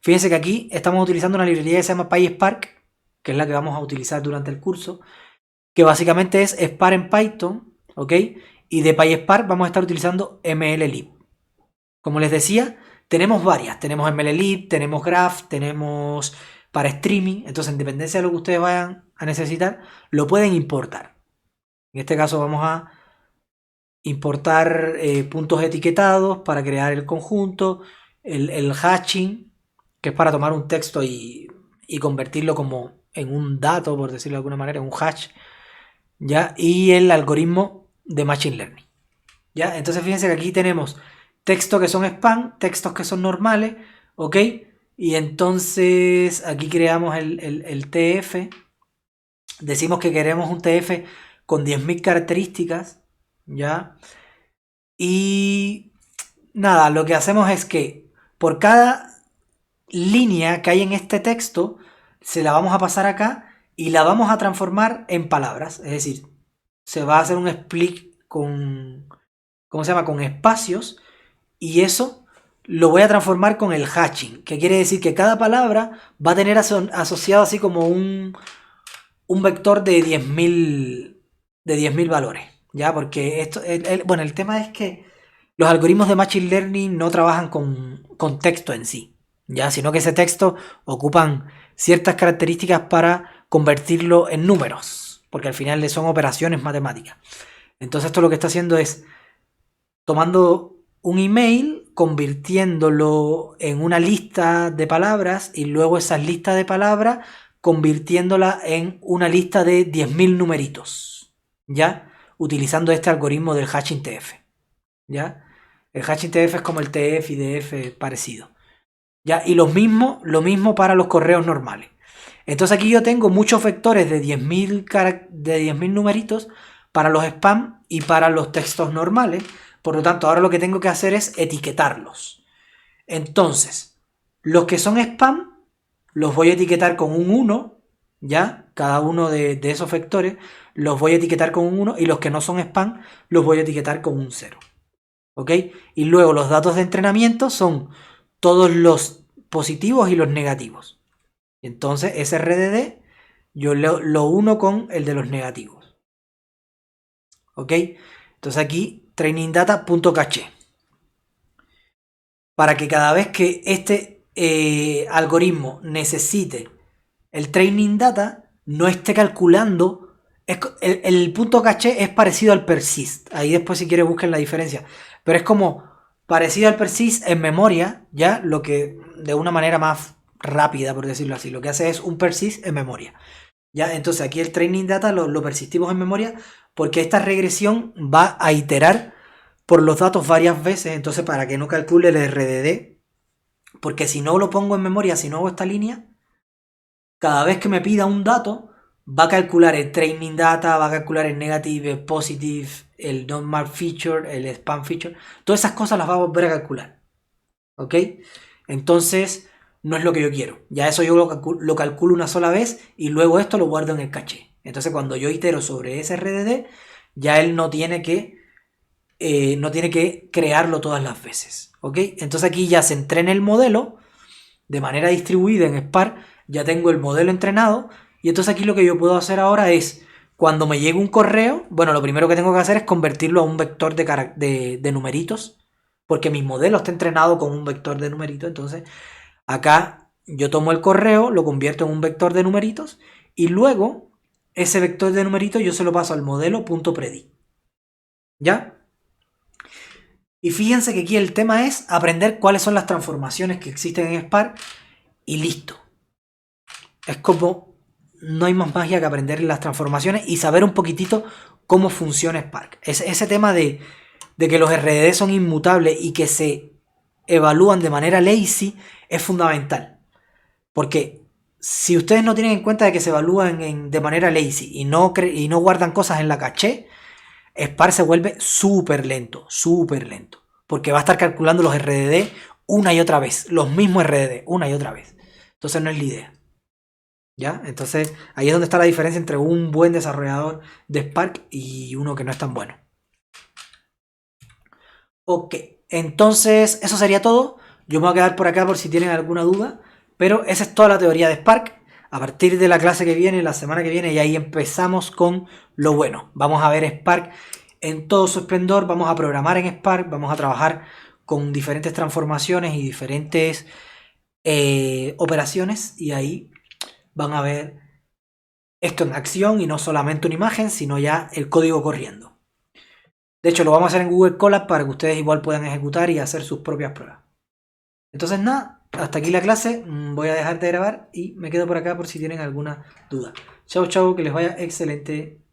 [SPEAKER 1] Fíjense que aquí estamos utilizando una librería que se llama PySpark, que es la que vamos a utilizar durante el curso, que básicamente es Spark en Python, ¿ok? Y de PySpark vamos a estar utilizando MLlib. Como les decía, tenemos varias. Tenemos MLlib, tenemos Graph, tenemos para streaming. Entonces, en dependencia de lo que ustedes vayan a necesitar, lo pueden importar. En este caso vamos a importar puntos etiquetados para crear el conjunto. El hashing, que es para tomar un texto y convertirlo como en un dato, por decirlo de alguna manera, en un hash. ¿Ya? Y el algoritmo de Machine Learning. ¿Ya? Entonces fíjense que aquí tenemos textos que son spam, textos que son normales, ¿ok? Y entonces aquí creamos el TF, Decimos que queremos un TF con 10.000 características, ¿ya? Y nada, lo que hacemos es que por cada línea que hay en este texto, se la vamos a pasar acá y la vamos a transformar en palabras. Es decir, se va a hacer un split con, ¿cómo se llama? Con espacios, y eso lo voy a transformar con el hatching, que quiere decir que cada palabra va a tener asociado así como un vector de 10.000 valores, ¿ya? Porque esto, bueno, el tema es que los algoritmos de Machine Learning no trabajan con texto en sí, ¿ya? Sino que ese texto ocupan ciertas características para convertirlo en números, porque al final son operaciones matemáticas. Entonces esto lo que está haciendo es tomando un email, convirtiéndolo en una lista de palabras y luego esa lista de palabras convirtiéndola en una lista de 10.000 numeritos, ¿ya? Utilizando este algoritmo del hashing TF, ¿ya? El hashing TF es como el TF y DF parecido, ¿ya? Y lo mismo para los correos normales. Entonces aquí yo tengo muchos vectores de 10.000 numeritos para los spam y para los textos normales. Por lo tanto, ahora lo que tengo que hacer es etiquetarlos. Entonces, los que son spam los voy a etiquetar con un 1, ¿ya? Cada uno de esos vectores los voy a etiquetar con un 1 y los que no son spam los voy a etiquetar con un 0. ¿Ok? Y luego los datos de entrenamiento son todos los positivos y los negativos. Entonces, ese RDD yo lo uno con el de los negativos. ¿Ok? Entonces aquí trainingdata.cache. Para que cada vez que este algoritmo necesite el training data, no esté calculando. El punto caché es parecido al persist. Ahí después si quieres busquen la diferencia. Pero es como parecido al persist en memoria, ya, lo que de una manera más rápida, por decirlo así. Lo que hace es un persist en memoria. ¿Ya? Entonces aquí el training data lo persistimos en memoria porque esta regresión va a iterar por los datos varias veces, entonces para que no calcule el RDD, porque si no lo pongo en memoria, si no hago esta línea, cada vez que me pida un dato, va a calcular el training data, va a calcular el negative, el positive, el not marked feature, el spam feature, todas esas cosas las va a volver a calcular, ¿ok? Entonces no es lo que yo quiero, ya eso yo lo calculo una sola vez y luego esto lo guardo en el caché. Entonces cuando yo itero sobre ese RDD, ya él no tiene que crearlo todas las veces, ¿ok? Entonces aquí ya se entrena el modelo de manera distribuida en Spark, ya tengo el modelo entrenado y entonces aquí lo que yo puedo hacer ahora es, cuando me llegue un correo, bueno, lo primero que tengo que hacer es convertirlo a un vector de numeritos, porque mi modelo está entrenado con un vector de numeritos, entonces acá yo tomo el correo, lo convierto en un vector de numeritos y luego ese vector de numeritos yo se lo paso al modelo.predict, ¿ya? Y fíjense que aquí el tema es aprender cuáles son las transformaciones que existen en Spark y listo. Es como, no hay más magia que aprender las transformaciones y saber un poquitito cómo funciona Spark. Ese tema de que los RDD son inmutables y que se evalúan de manera lazy es fundamental. Porque si ustedes no tienen en cuenta de que se evalúan de manera lazy y no guardan cosas en la caché, Spark se vuelve súper lento, porque va a estar calculando los RDD una y otra vez, los mismos RDD una y otra vez. Entonces no es la idea, ¿ya? Entonces ahí es donde está la diferencia entre un buen desarrollador de Spark y uno que no es tan bueno. Ok, entonces eso sería todo. Yo me voy a quedar por acá por si tienen alguna duda, pero esa es toda la teoría de Spark. A partir de la clase que viene, la semana que viene, y ahí empezamos con lo bueno. Vamos a ver Spark en todo su esplendor, vamos a programar en Spark, vamos a trabajar con diferentes transformaciones y diferentes operaciones, y ahí van a ver esto en acción y no solamente una imagen, sino ya el código corriendo. De hecho, lo vamos a hacer en Google Colab para que ustedes igual puedan ejecutar y hacer sus propias pruebas. Entonces nada, hasta aquí la clase, voy a dejar de grabar y me quedo por acá por si tienen alguna duda. Chau, chau, que les vaya excelente.